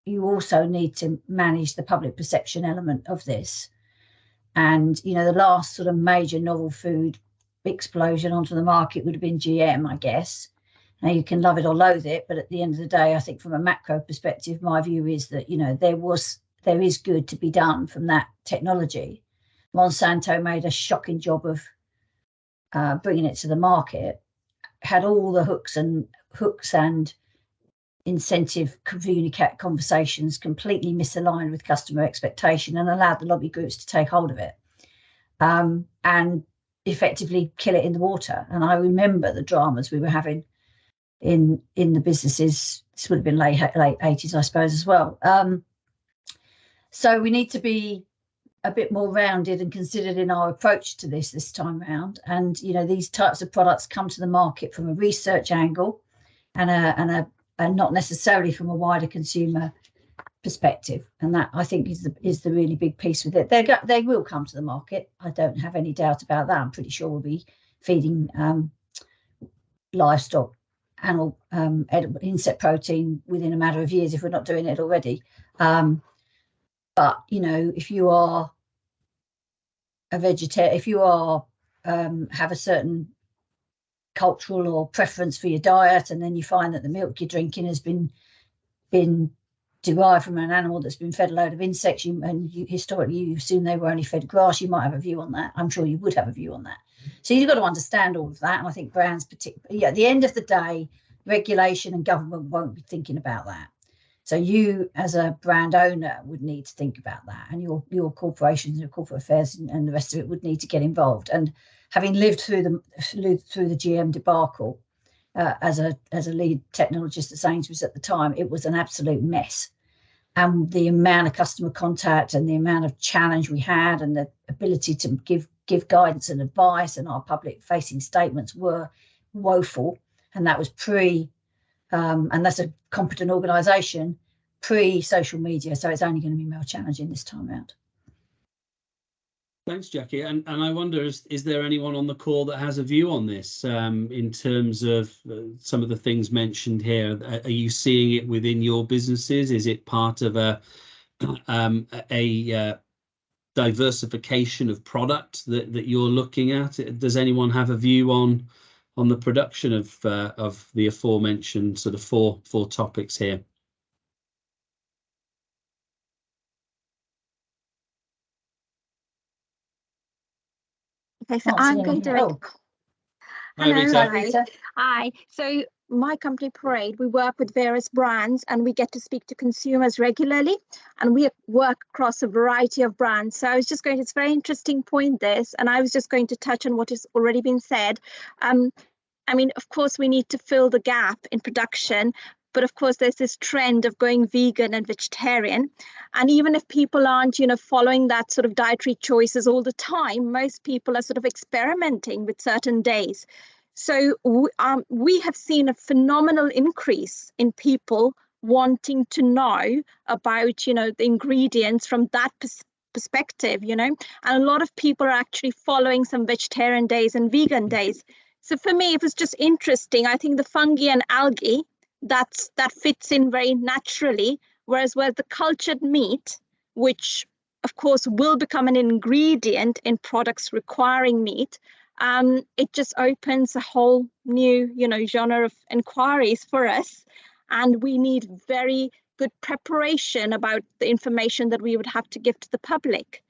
you also need to manage the public perception element of this. And the last sort of major novel food explosion onto the market would have been GM, I guess. Now, you can love it or loathe it, but at the end of the day, I think from a macro perspective, my view is that, there is good to be done from that technology. Monsanto made a shocking job of bringing it to the market, had all the hooks and incentive communicate conversations completely misaligned with customer expectation, and allowed the lobby groups to take hold of it and effectively kill it in the water. And I remember the dramas we were having in the businesses. This would have been late 80s, I suppose, as well. So we need to be a bit more rounded and considered in our approach to this time round. And these types of products come to the market from a research angle and not necessarily from a wider consumer perspective. And that, I think, is the really big piece with it. They will come to the market. I don't have any doubt about that. I'm pretty sure we'll be feeding livestock animal edible insect protein within a matter of years if we're not doing it already. But if you are a vegetarian, if you are have a certain cultural or preference for your diet, and then you find that the milk you're drinking has been derived from an animal that's been fed a load of insects, historically you assume they were only fed grass, you might have a view on that. I'm sure you would have a view on that. So you've got to understand all of that. And I think brands, particularly, at the end of the day, regulation and government won't be thinking about that. So you, as a brand owner, would need to think about that, and your corporations and your corporate affairs and the rest of it would need to get involved. And having lived through the GM debacle as a lead technologist at Sainsbury's at the time, it was an absolute mess. And the amount of customer contact and the amount of challenge we had, and the ability to give guidance and advice, and our public facing statements were woeful. And that was and that's a competent organisation, pre-social media. So it's only going to be more challenging this time around. Thanks, Jackie. And I wonder, is there anyone on the call that has a view on this in terms of some of the things mentioned here? Are you seeing it within your businesses? Is it part of a diversification of product that you're looking at? Does anyone have a view on the production of the aforementioned sort of four topics here? Okay, so I'm going to. Hello, Rita. Hi. So my company Parade, we work with various brands and we get to speak to consumers regularly, and we work across a variety of brands. So I was just going to, it's a very interesting point this, and I was just going to touch on what has already been said. I mean, of course, we need to fill the gap in production, but of course, there's this trend of going vegan and vegetarian. And even if people aren't, following that sort of dietary choices all the time, most people are sort of experimenting with certain days. So we have seen a phenomenal increase in people wanting to know about, the ingredients from that perspective, and a lot of people are actually following some vegetarian days and vegan days. So for me, it was just interesting. I think the fungi and algae, that fits in very naturally, whereas the cultured meat, which of course will become an ingredient in products requiring meat, it just opens a whole new, genre of inquiries for us. And we need very good preparation about the information that we would have to give to the public.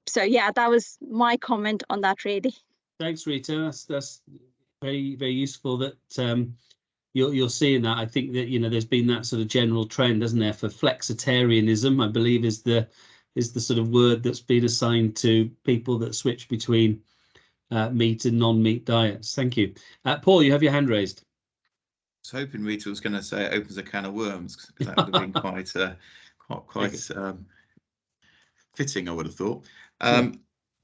So yeah, that was my comment on that, really. Thanks, Rita. That's very, very useful that you're seeing that. I think that, you know, there's been that sort of general trend, hasn't there, for flexitarianism, I believe is the sort of word that's been assigned to people that switch between meat and non-meat diets. Thank you. Paul, you have your hand raised. I was hoping Rita was going to say it opens a can of worms, because that would have been quite fitting, I would have thought.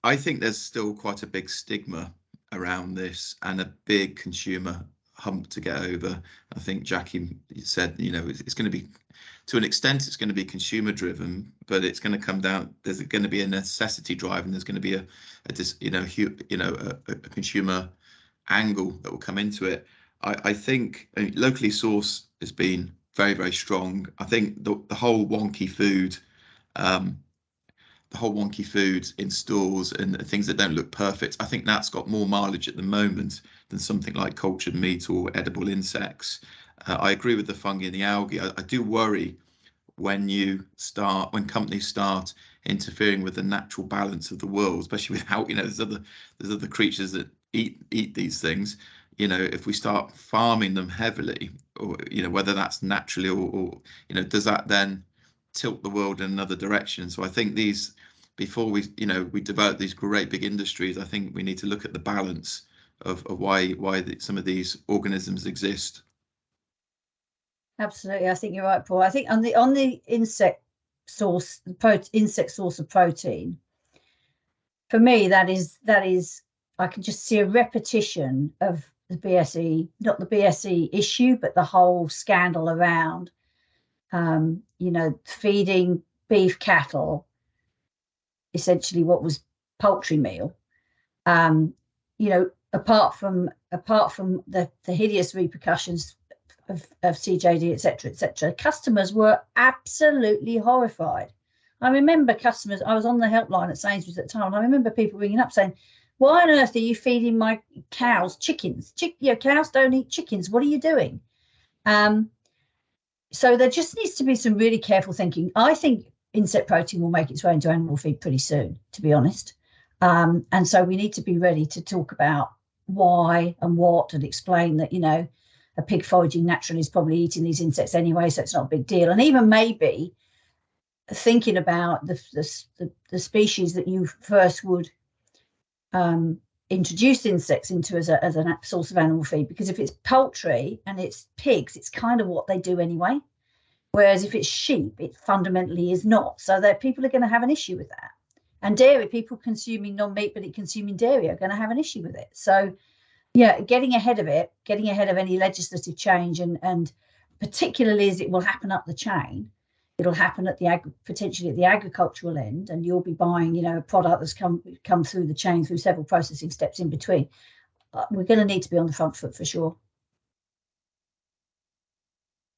I think there's still quite a big stigma around this and a big consumer hump to get over. I think Jackie said, you know, it's going to be, to an extent, it's going to be consumer driven, but it's going to come down, there's going to be a necessity drive, and there's going to be a consumer angle that will come into it. I think locally sourced has been very, very strong. I think the whole wonky food in stores and things that don't look perfect, I think that's got more mileage at the moment than something like cultured meat or edible insects. I agree with the fungi and the algae. I do worry when companies start interfering with the natural balance of the world, especially without, you know, there's other creatures that eat these things. You know, if we start farming them heavily, or, you know, whether that's naturally or you know, does that then tilt the world in another direction? So I think before we develop these great big industries, I think we need to look at the balance of why some of these organisms exist. Absolutely, I think you're right, Paul. I think on the insect source, insect source of protein, for me, that is I can just see a repetition of the BSE, not the BSE issue, but the whole scandal around, you know, feeding beef cattle essentially what was poultry meal. You know, apart from the hideous repercussions of CJD, etc., customers were absolutely horrified. I remember customers, I was on the helpline at Sainsbury's at the time, and I remember people ringing up saying, why on earth are you feeding my cows chickens? Cows don't eat chickens. What are you doing? So there just needs to be some really careful thinking. I think insect protein will make its way into animal feed pretty soon, to be honest. And so we need to be ready to talk about why and what, and explain that, you know, a pig foraging naturally is probably eating these insects anyway, so it's not a big deal. And even maybe thinking about the species that you first would introduce insects into as a source of animal feed, because if it's poultry and it's pigs, it's kind of what they do anyway. Whereas if it's sheep, it fundamentally is not. So that people are going to have an issue with that. And dairy, people consuming non-meat but consuming dairy are going to have an issue with it. So yeah, getting ahead of any legislative change, and particularly as it will happen up the chain, it'll happen at potentially at the agricultural end, and you'll be buying, you know, a product that's come through the chain through several processing steps in between. We're going to need to be on the front foot for sure.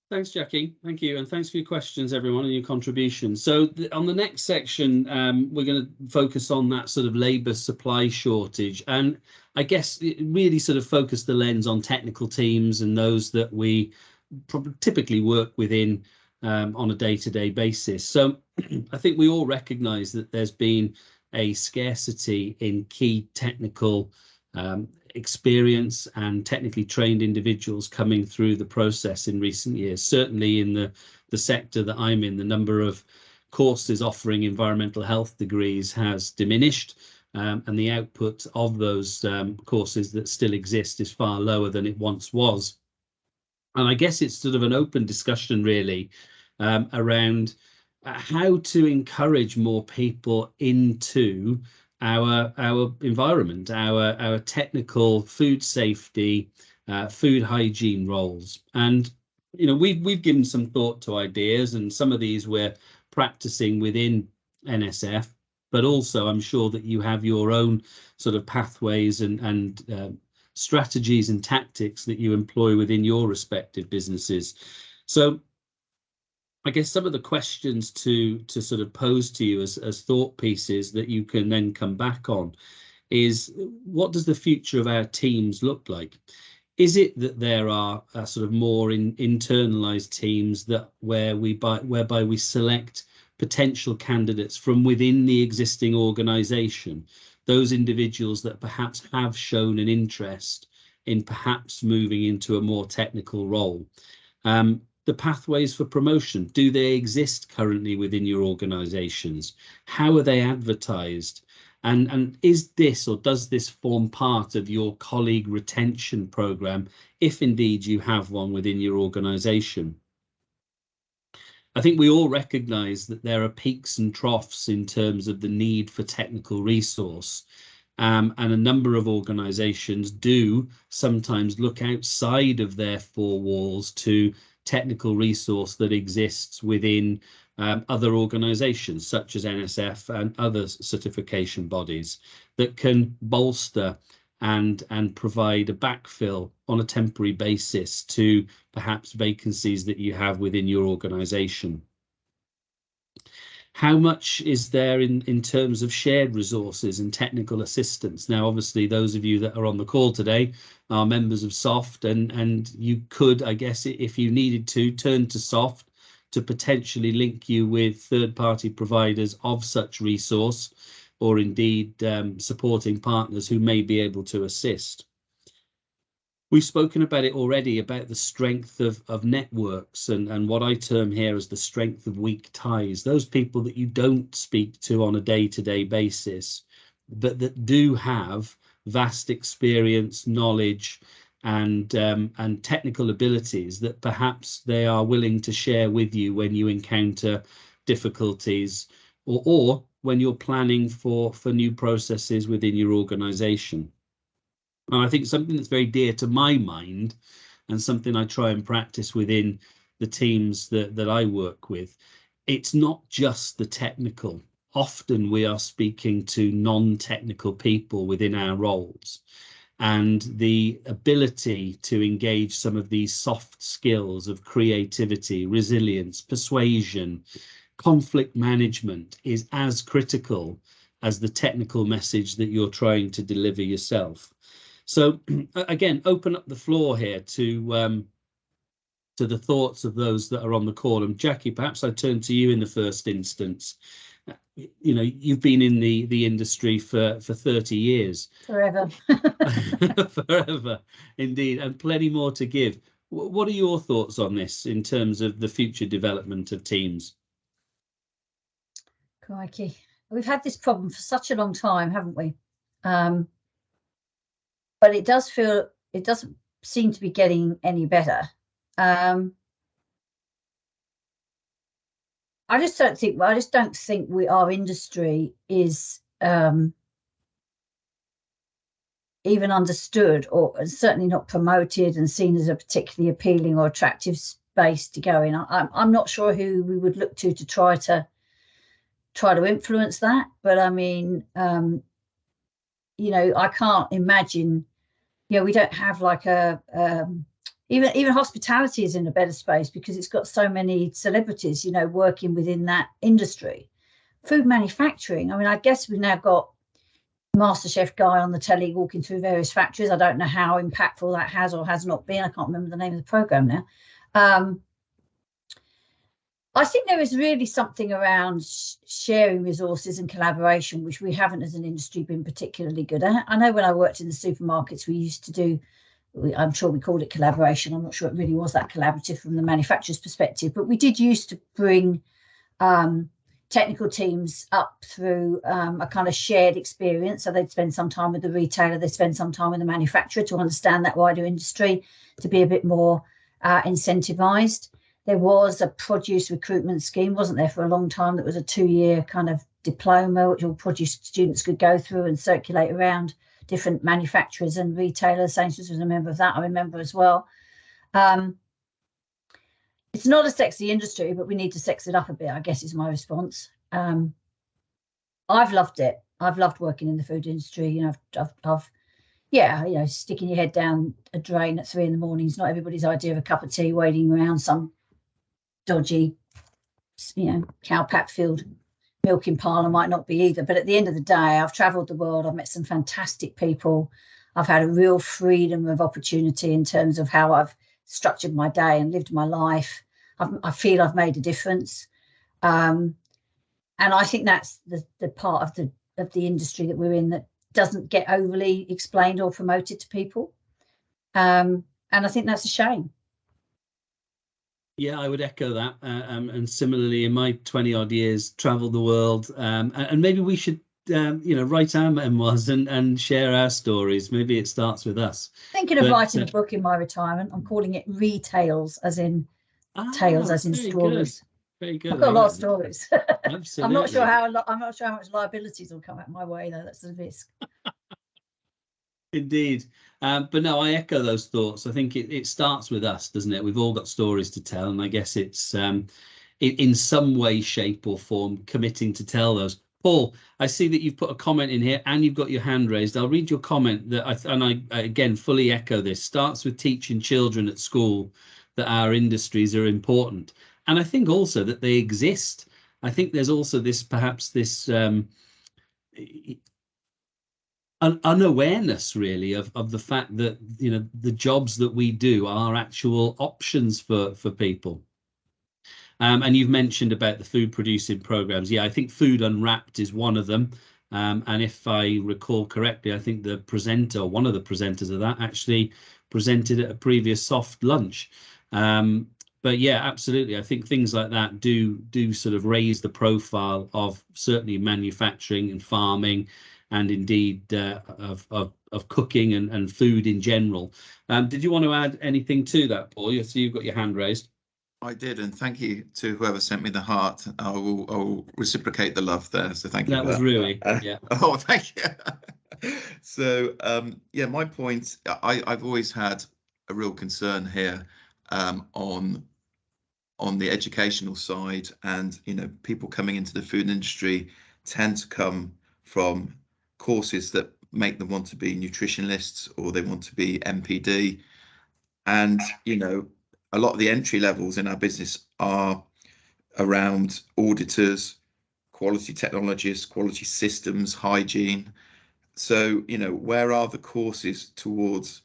Thanks, Jackie. Thank you. And thanks for your questions, everyone, and your contributions. So on the next section, we're going to focus on that sort of labour supply shortage. And I guess it really sort of focus the lens on technical teams and those that we typically work within on a day-to-day basis. So I think we all recognise that there's been a scarcity in key technical experience and technically trained individuals coming through the process in recent years. Certainly in the sector that I'm in, the number of courses offering environmental health degrees has diminished, and the output of those courses that still exist is far lower than it once was. And I guess it's sort of an open discussion really around how to encourage more people into our environment, our technical food safety, food hygiene roles. And you know, we've given some thought to ideas, and some of these we're practicing within NSF, but also I'm sure that you have your own sort of pathways and strategies and tactics that you employ within your respective businesses. So I guess some of the questions to sort of pose to you as thought pieces that you can then come back on is, what does the future of our teams look like? Is it that there are sort of more internalized teams that whereby we select potential candidates from within the existing organisation, those individuals that perhaps have shown an interest in perhaps moving into a more technical role. The pathways for promotion, do they exist currently within your organisations? How are they advertised? And is this, or does this form part of your colleague retention programme, if indeed you have one within your organisation? I think we all recognise that there are peaks and troughs in terms of the need for technical resource. And a number of organisations do sometimes look outside of their four walls to technical resource that exists within other organisations such as NSF and other certification bodies that can bolster and provide a backfill on a temporary basis to perhaps vacancies that you have within your organisation. How much is there in terms of shared resources and technical assistance? Now, obviously, those of you that are on the call today are members of SOFHT, and you could, I guess, if you needed to, turn to SOFHT to potentially link you with third-party providers of such resource, or indeed supporting partners who may be able to assist. We've spoken about it already, about the strength of networks and what I term here as the strength of weak ties, those people that you don't speak to on a day-to-day basis, but that do have vast experience, knowledge, and technical abilities that perhaps they are willing to share with you when you encounter difficulties or when you're planning for new processes within your organisation. And I think something that's very dear to my mind and something I try and practice within the teams that I work with, it's not just the technical. Often we are speaking to non-technical people within our roles, and the ability to engage some of these soft skills of creativity, resilience, persuasion, conflict management is as critical as the technical message that you're trying to deliver yourself. So again, open up the floor here to the thoughts of those that are on the call. And Jackie, perhaps I turn to you in the first instance. You know, you've been in the industry for 30 years. Forever. Forever, indeed, and plenty more to give. What are your thoughts on this in terms of the future development of teams? Crikey. We've had this problem for such a long time, haven't we? But it doesn't seem to be getting any better. I just don't think our industry is even understood, or certainly not promoted and seen as a particularly appealing or attractive space to go in. I'm not sure who we would look to try to influence that, but I mean, you know, I can't imagine. You know, we don't have like even hospitality is in a better space because it's got so many celebrities, you know, working within that industry. Food manufacturing, I mean, I guess we've now got MasterChef guy on the telly walking through various factories. I don't know how impactful that has or has not been. I can't remember the name of the program now. I think there is really something around sharing resources and collaboration, which we haven't as an industry been particularly good at. I know when I worked in the supermarkets, we used to do, I'm sure we called it collaboration. I'm not sure it really was that collaborative from the manufacturer's perspective, but we did used to bring technical teams up through a kind of shared experience. So they'd spend some time with the retailer, they'd spend some time with the manufacturer to understand that wider industry, to be a bit more incentivized. There was a produce recruitment scheme, wasn't there, for a long time, that was a 2-year kind of diploma, which all produce students could go through and circulate around different manufacturers and retailers. Sainsbury's was a member of that, I remember as well. It's not a sexy industry, but we need to sex it up a bit, I guess is my response. I've loved it. I've loved working in the food industry. You know, I've yeah, you know, sticking your head down a drain at 3 a.m. is not everybody's idea of a cup of tea, waiting around some dodgy, you know, cow pack filled milking parlour might not be either. But at the end of the day, I've travelled the world. I've met some fantastic people. I've had a real freedom of opportunity in terms of how I've structured my day and lived my life. I feel I've made a difference. And I think that's the part of the industry that we're in that doesn't get overly explained or promoted to people. And I think that's a shame. Yeah, I would echo that. And similarly, in my 20 odd years, traveled the world, and maybe we should, write our memoirs and share our stories. Maybe it starts with us. Thinking of writing a book in my retirement. I'm calling it Retales, as in tales, as in stories. Good. Very good. I've got a lot of stories. Absolutely. I'm not sure how much liabilities will come out my way, though. That's the risk. Indeed. But no, I echo those thoughts. I think it starts with us, doesn't it? We've all got stories to tell, and I guess it's in some way, shape or form committing to tell those. Paul, I see that you've put a comment in here and you've got your hand raised. I'll read your comment that I again fully echo this. Starts with teaching children at school that our industries are important. And I think also that they exist. I think there's also this an unawareness really of the fact that the jobs that we do are actual options for people. And you've mentioned about the food producing programs. Yeah, I think Food Unwrapped is one of them. And if I recall correctly, I think one of the presenters of that actually presented at a previous SOFHT lunch. But yeah, absolutely. I think things like that do sort of raise the profile of certainly manufacturing and farming, and indeed of cooking and food in general. Did you want to add anything to that, Paul? You see you've got your hand raised. I did, and thank you to whoever sent me the heart. I will reciprocate the love there. So thank you. That was Rui. Yeah. Oh, thank you. So yeah, my point. I've always had a real concern here on the educational side, and people coming into the food industry tend to come from courses that make them want to be nutritionalists, or they want to be MPD, and a lot of the entry levels in our business are around auditors, quality technologists, quality systems, hygiene. So, where are the courses towards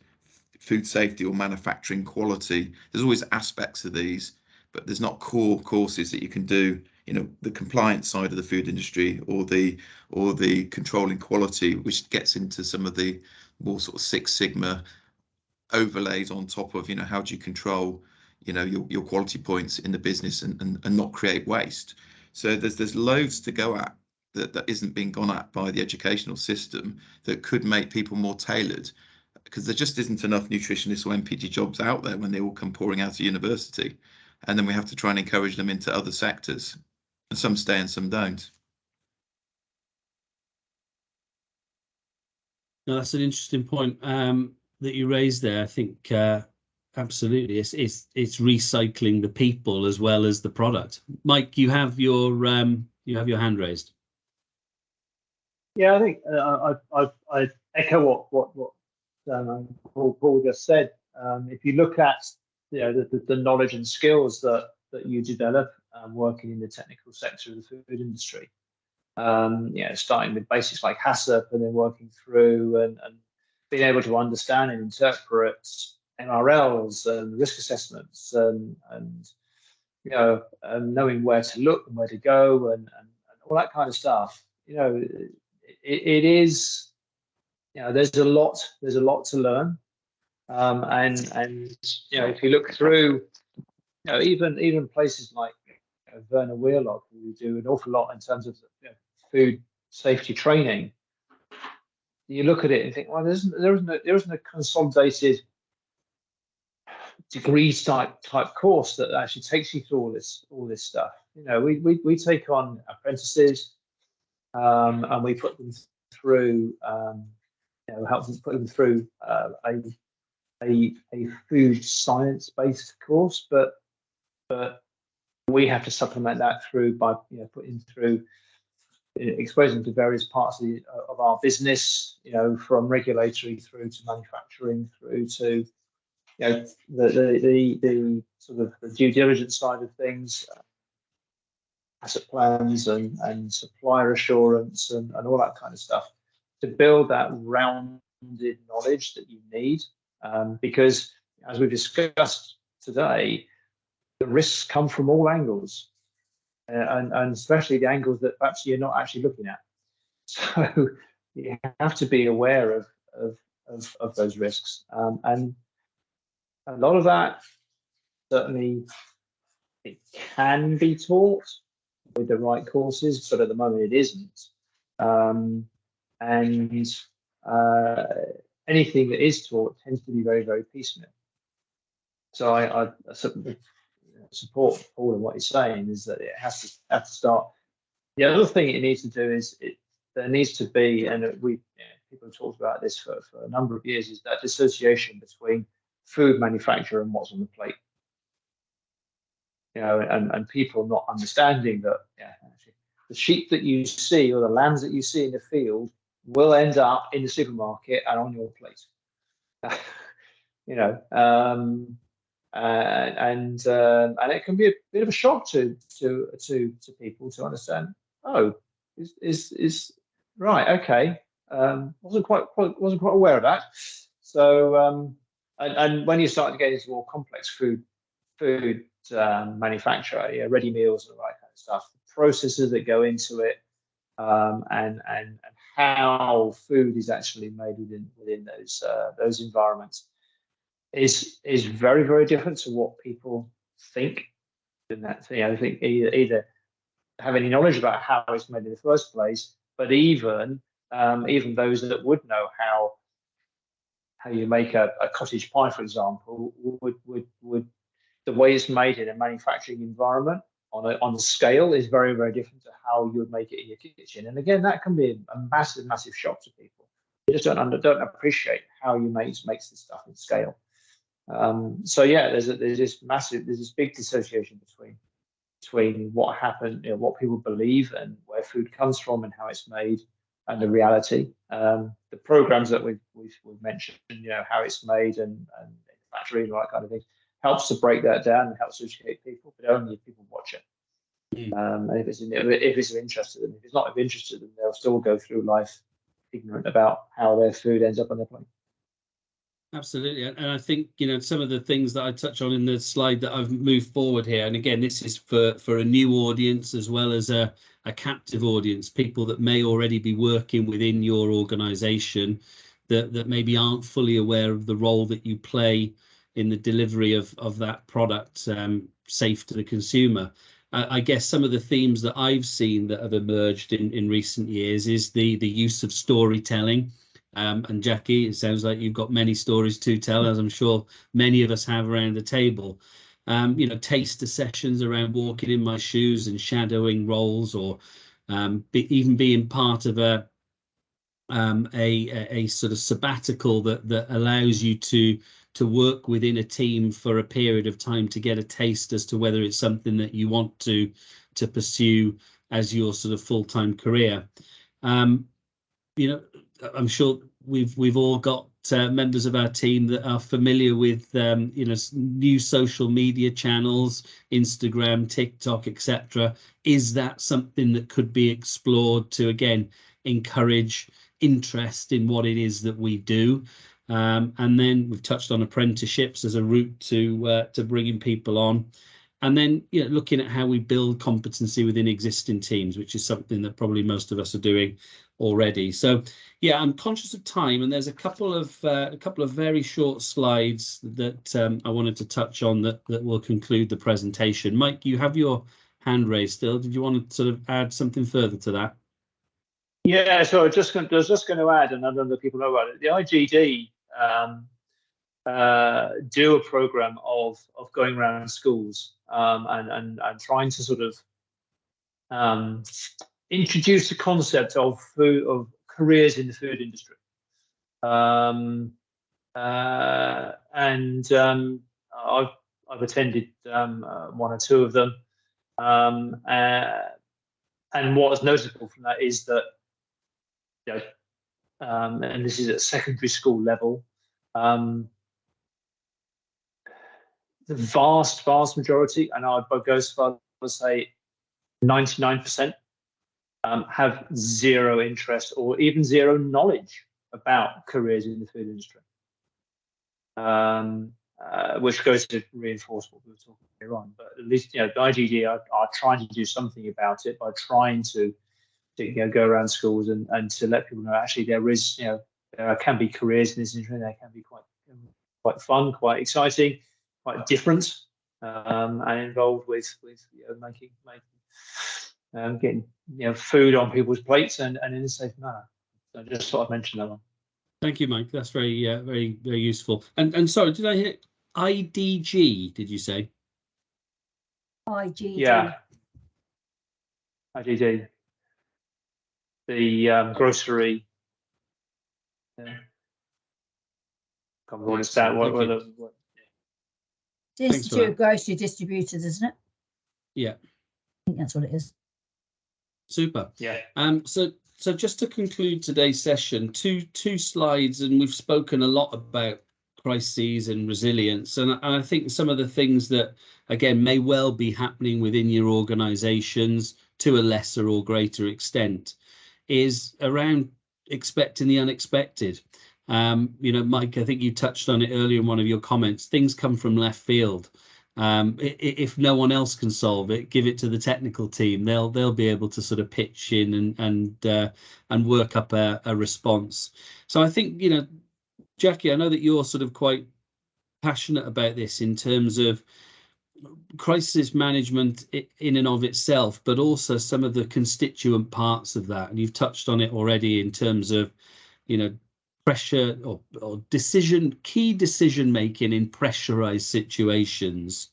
food safety or manufacturing quality? There's always aspects of these, but there's not core courses that you can do, the compliance side of the food industry, or the controlling quality, which gets into some of the more sort of Six Sigma overlays on top of, how do you control your quality points in the business and not create waste. So there's loads to go at that isn't being gone at by the educational system that could make people more tailored, because there just isn't enough nutritionists or MPD jobs out there when they all come pouring out of university, and then we have to try and encourage them into other sectors, and some stay and some don't. No, that's an interesting point that you raised there. I think absolutely, it's recycling the people as well as the product. Mike, you have your hand raised. Yeah, I think I echo what Paul just said. If you look at the knowledge and skills that you develop working in the technical sector of the food industry, starting with basics like HACCP and then working through and being able to understand and interpret MRLs and risk assessments and knowing where to look and where to go and all that kind of stuff. It is, there's a lot to learn, and if you look through, even places like Werner Wheelock, who do an awful lot in terms of food safety training. You look at it and think, well, there isn't a consolidated degrees type course that actually takes you through all this stuff. We take on apprentices, and we put them through, help them put them through a food science based course, but we have to supplement that through by putting through exposing to various parts of our business, from regulatory through to manufacturing through to the sort of the due diligence side of things, asset plans and supplier assurance and all that kind of stuff, to build that rounded knowledge that you need, because as we've discussed today, the risks come from all angles. and especially the angles that perhaps you're not actually looking at. So you have to be aware of those risks, and a lot of that certainly it can be taught with the right courses, but at the moment it isn't. And anything that is taught tends to be very, very piecemeal. So I support Paul in what he's saying, is that it has to start. The other thing it needs to do is there needs to be, and people have talked about this for a number of years, is that dissociation between food manufacture and what's on the plate. And people not understanding that actually, the sheep that you see or the lambs that you see in the field will end up in the supermarket and on your plate. And it can be a bit of a shock to people to understand. Oh, is right? Okay, wasn't quite aware of that. So and when you start to get into more complex food manufacture, ready meals and the right kind of stuff, the processes that go into it, and how food is actually made within those environments is very, very different to what people think. And that I think either have any knowledge about how it's made in the first place, but even those that would know how you make a cottage pie, for example, would the way it's made in a manufacturing environment on a scale is very, very different to how you would make it in your kitchen. And again, that can be a massive, massive shock to people. You just don't appreciate how you makes this stuff in scale. So yeah, there's this big dissociation between what happened, what people believe and where food comes from and how it's made, and the reality. The programs that we've mentioned, how it's made and factory and all that kind of thing, helps to break that down and helps to educate people, but only if people watch it. And if it's of interest to them. If it's not of interest to them, they'll still go through life ignorant about how their food ends up on their plate. Absolutely. And I think, some of the things that I touch on in the slide that I've moved forward here, and again, this is for a new audience as well as a captive audience, people that may already be working within your organization that maybe aren't fully aware of the role that you play in the delivery of that product, safe to the consumer. I guess some of the themes that I've seen that have emerged in recent years is the use of storytelling. And Jackie, it sounds like you've got many stories to tell, as I'm sure many of us have around the table. Taster sessions around walking in my shoes and shadowing roles, or even being part of a sort of sabbatical that allows you to work within a team for a period of time to get a taste as to whether it's something that you want to pursue as your sort of full-time career. I'm sure we've all got members of our team that are familiar with new social media channels, Instagram, TikTok, etc. Is that something that could be explored to again encourage interest in what it is that we do? And then we've touched on apprenticeships as a route to bringing people on. And then looking at how we build competency within existing teams, which is something that probably most of us are doing already. So yeah, I'm conscious of time, and there's a couple of very short slides that I wanted to touch on that will conclude the presentation. Mike, you have your hand raised still. Did you want to sort of add something further to that? Yeah, so I was just going to add, and I don't know if people know about it. The IGD do a program of going around schools and trying to sort of introduce the concept of careers in the food industry. I've attended one or two of them, and what is notable from that is that and this is at secondary school level. The vast majority, and I'd go as far as say 99%, have zero interest or even zero knowledge about careers in the food industry. which goes to reinforce what we were talking about earlier on. But at least, the IGD are trying to do something about it by trying to go around schools and to let people know actually there is, there can be careers in this industry. They can be quite fun, quite exciting, quite different, and involved with making getting food on people's plates and in a safe manner. So I just thought I'd mention that one. Thank you, Mike. That's very very useful. And sorry, did I hear IDG? Did you say? IGD. Yeah. IGD. The grocery. Can't remember what it's that. What? The Institute of Grocery Distributors, isn't it? Yeah. I think that's what it is. Super. Yeah. So just to conclude today's session, two slides, and we've spoken a lot about crises and resilience, and I think some of the things that again may well be happening within your organisations to a lesser or greater extent is around expecting the unexpected. Mike, I think you touched on it earlier in one of your comments. Things come from left field. If no one else can solve it, give it to the technical team. They'll be able to sort of pitch in and work up a response. So I think, Jackie, I know that you're sort of quite passionate about this in terms of crisis management in and of itself, but also some of the constituent parts of that. And you've touched on it already in terms of, pressure or key decision making in pressurized situations.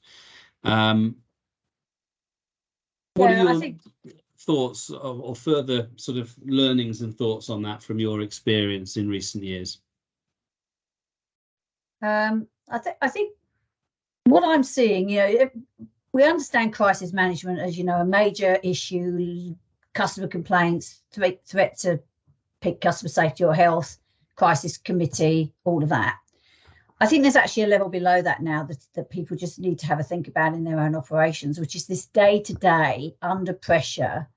What are your thoughts or further sort of learnings and thoughts on that from your experience in recent years? I think what I'm seeing, we understand crisis management as, a major issue, customer complaints, threat to customer safety or health, crisis committee, all of that. I think there's actually a level below that now that people just need to have a think about in their own operations, which is this day-to-day, under pressure,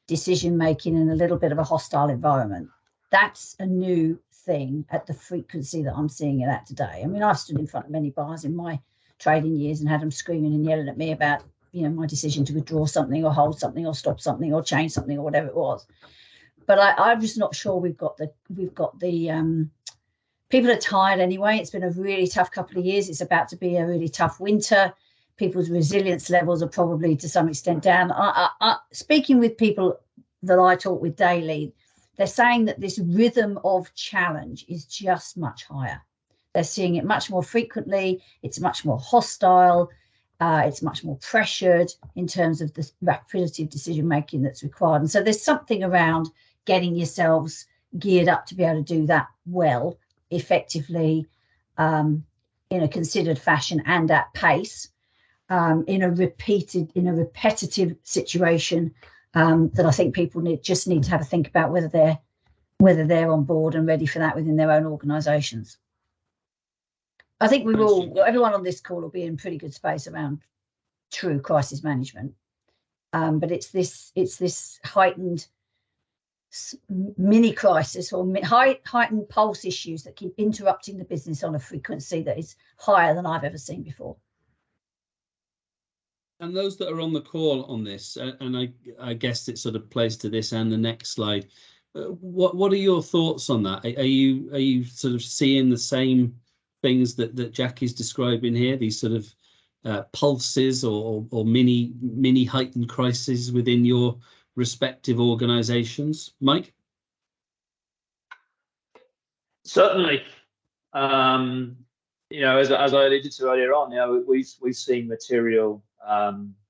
decision-making in a little bit of a hostile environment. That's a new thing at the frequency that I'm seeing it at today. I mean, I've stood in front of many bars in my trading years and had them screaming and yelling at me about, my decision to withdraw something or hold something or stop something or change something or whatever it was. But I'm just not sure we've got the people are tired anyway. It's been a really tough couple of years. It's about to be a really tough winter. People's resilience levels are probably to some extent down. Speaking with people that I talk with daily, they're saying that this rhythm of challenge is just much higher. They're seeing it much more frequently. It's much more hostile. It's much more pressured in terms of the rapidity of decision making that's required. And so there's something around getting yourselves geared up to be able to do that well, effectively, in a considered fashion and at pace, in a repetitive situation that I think people just need to have a think about whether they're on board and ready for that within their own organisations. I think everyone on this call will be in pretty good space around true crisis management, but it's this heightened mini crisis or heightened pulse issues that keep interrupting the business on a frequency that is higher than I've ever seen before. And those that are on the call on this, and I guess it sort of plays to this and the next slide. What are your thoughts on that? Are you sort of seeing the same things that Jackie's describing here? These sort of pulses or mini heightened crises within your respective organisations, Mike? Certainly. As I alluded to earlier on, we've seen material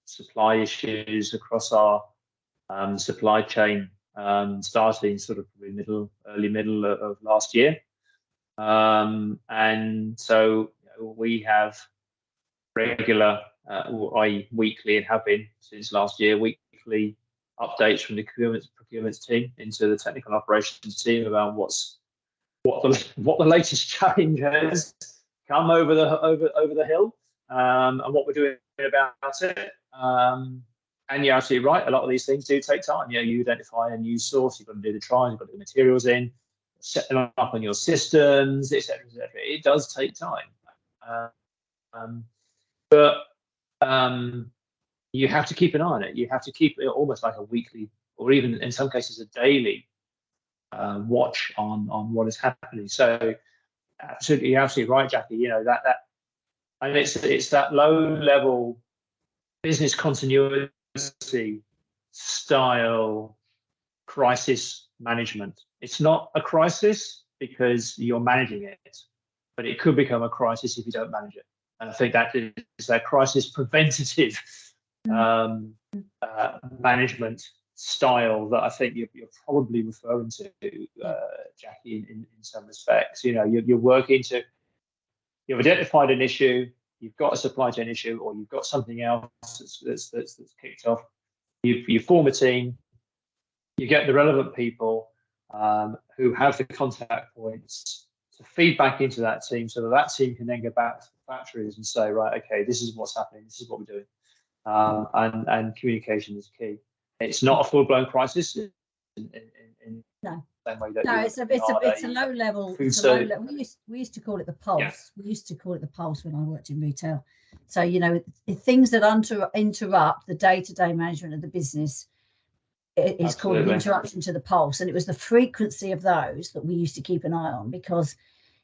supply issues across our supply chain starting sort of early middle of last year, and so we have regular, i.e. weekly, and have been since last year, weekly updates from the procurement team into the technical operations team about what the latest challenge has come over the hill, and what we're doing about it. And you're absolutely right. A lot of these things do take time. You identify a new source, you've got to do the trials, you've got to do the materials in, set them up on your systems, etc., etc. It does take time. But you have to keep an eye on it. You have to keep it almost like a weekly, or even in some cases a daily watch on what is happening. So absolutely, you're absolutely right, Jackie. You know that and it's that low level business continuity style crisis management. It's not a crisis because you're managing it, but it could become a crisis if you don't manage it. And I think that is that crisis preventative management style that I think you're probably referring to, Jackie, in some respects. You know, you're working to, you've identified an issue, you've got a supply chain issue, or you've got something else that's kicked off. You form a team, you get the relevant people who have the contact points to feed back into that team, so that team can then go back to the factories and say, right, okay, this is what's happening, this is what we're doing. And communication is key. It's not a full-blown crisis in no. the same way that it's a low level. It's a low level. We used to call it the pulse. Yeah. We used to call it the pulse when I worked in retail. So, you know, things that interrupt the day-to-day management of the business is called an interruption to the pulse. And it was the frequency of those that we used to keep an eye on, because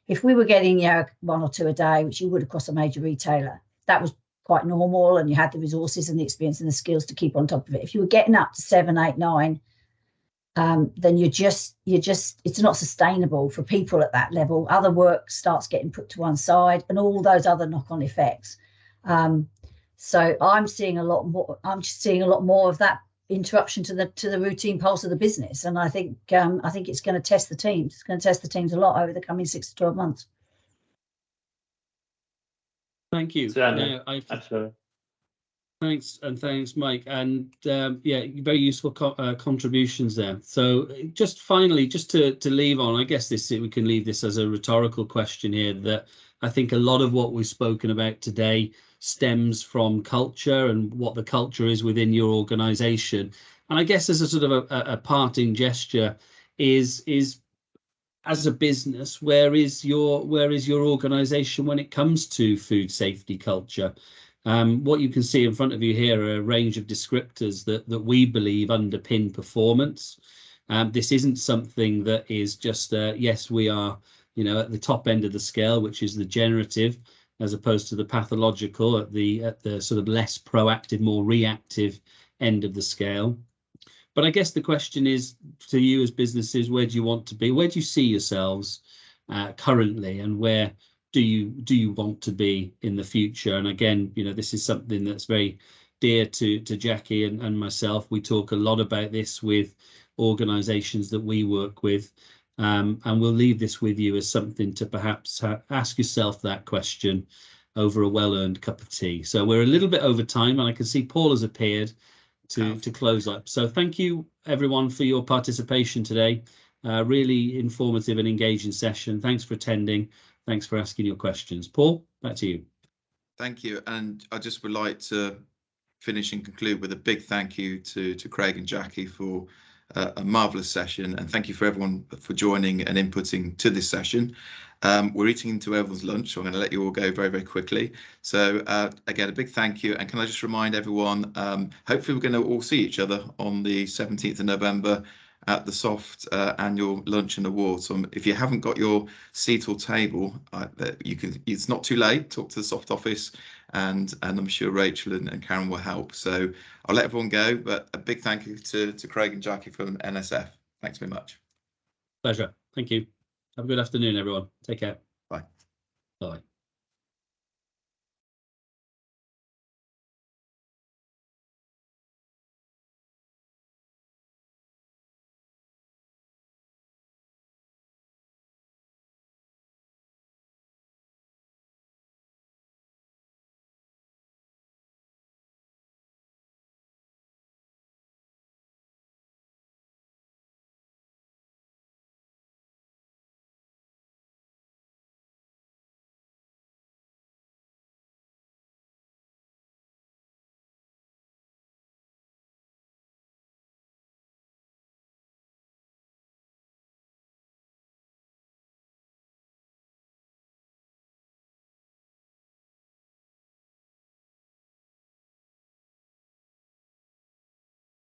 if we were getting, you know, 1 or 2 a day, which you would across a major retailer, that was quite normal, and you had the resources and the experience and the skills to keep on top of it. If you were getting up to 7, 8, 9, then you're just it's not sustainable for people at that level. Other work starts getting put to one side, and all those other knock-on effects. So I'm seeing a lot more. I'm just seeing a lot more of that interruption to the routine pulse of the business, and I think it's going to test the teams. It's going to test the teams a lot over the coming 6 to 12 months. Thank you. Absolutely. Thanks, Mike. And yeah, very useful contributions there. So just finally, just to leave on, I guess we can leave this as a rhetorical question here, that I think a lot of what we've spoken about today stems from culture and what the culture is within your organization. And I guess as a sort of a parting gesture is as a business, where is your organization when it comes to food safety culture? What you can see in front of you here are a range of descriptors that we believe underpin performance. This isn't something that is just yes, we are, you know, at the top end of the scale, which is the generative, as opposed to the pathological at the sort of less proactive, more reactive end of the scale. But I guess the question is to you as businesses, where do you want to be? Where do you see yourselves currently, and where do you want to be in the future? And again, you know, this is something that's very dear to Jackie and myself. We talk a lot about this with organizations that we work with, and we'll leave this with you as something to perhaps ask yourself that question over a well-earned cup of tea. So we're a little bit over time, and I can see Paul has appeared to close up. So thank you everyone for your participation today. Really informative and engaging session. Thanks for attending. Thanks for asking your questions. Paul, back to you. Thank you. And I just would like to finish and conclude with a big thank you to Craig and Jackie for a marvellous session. And thank you for everyone for joining and inputting to this session. We're eating into everyone's lunch, so I'm going to let you all go very, very quickly. So again, a big thank you. And can I just remind everyone, hopefully we're going to all see each other on the 17th of November at the SOFHT annual lunch and awards. So if you haven't got your seat or table, it's not too late. Talk to the SOFHT office, and I'm sure Rachel and Karen will help. So I'll let everyone go, but a big thank you to Craig and Jackie from NSF. Thanks very much. Pleasure. Thank you. Have a good afternoon, everyone. Take care. Bye. Bye.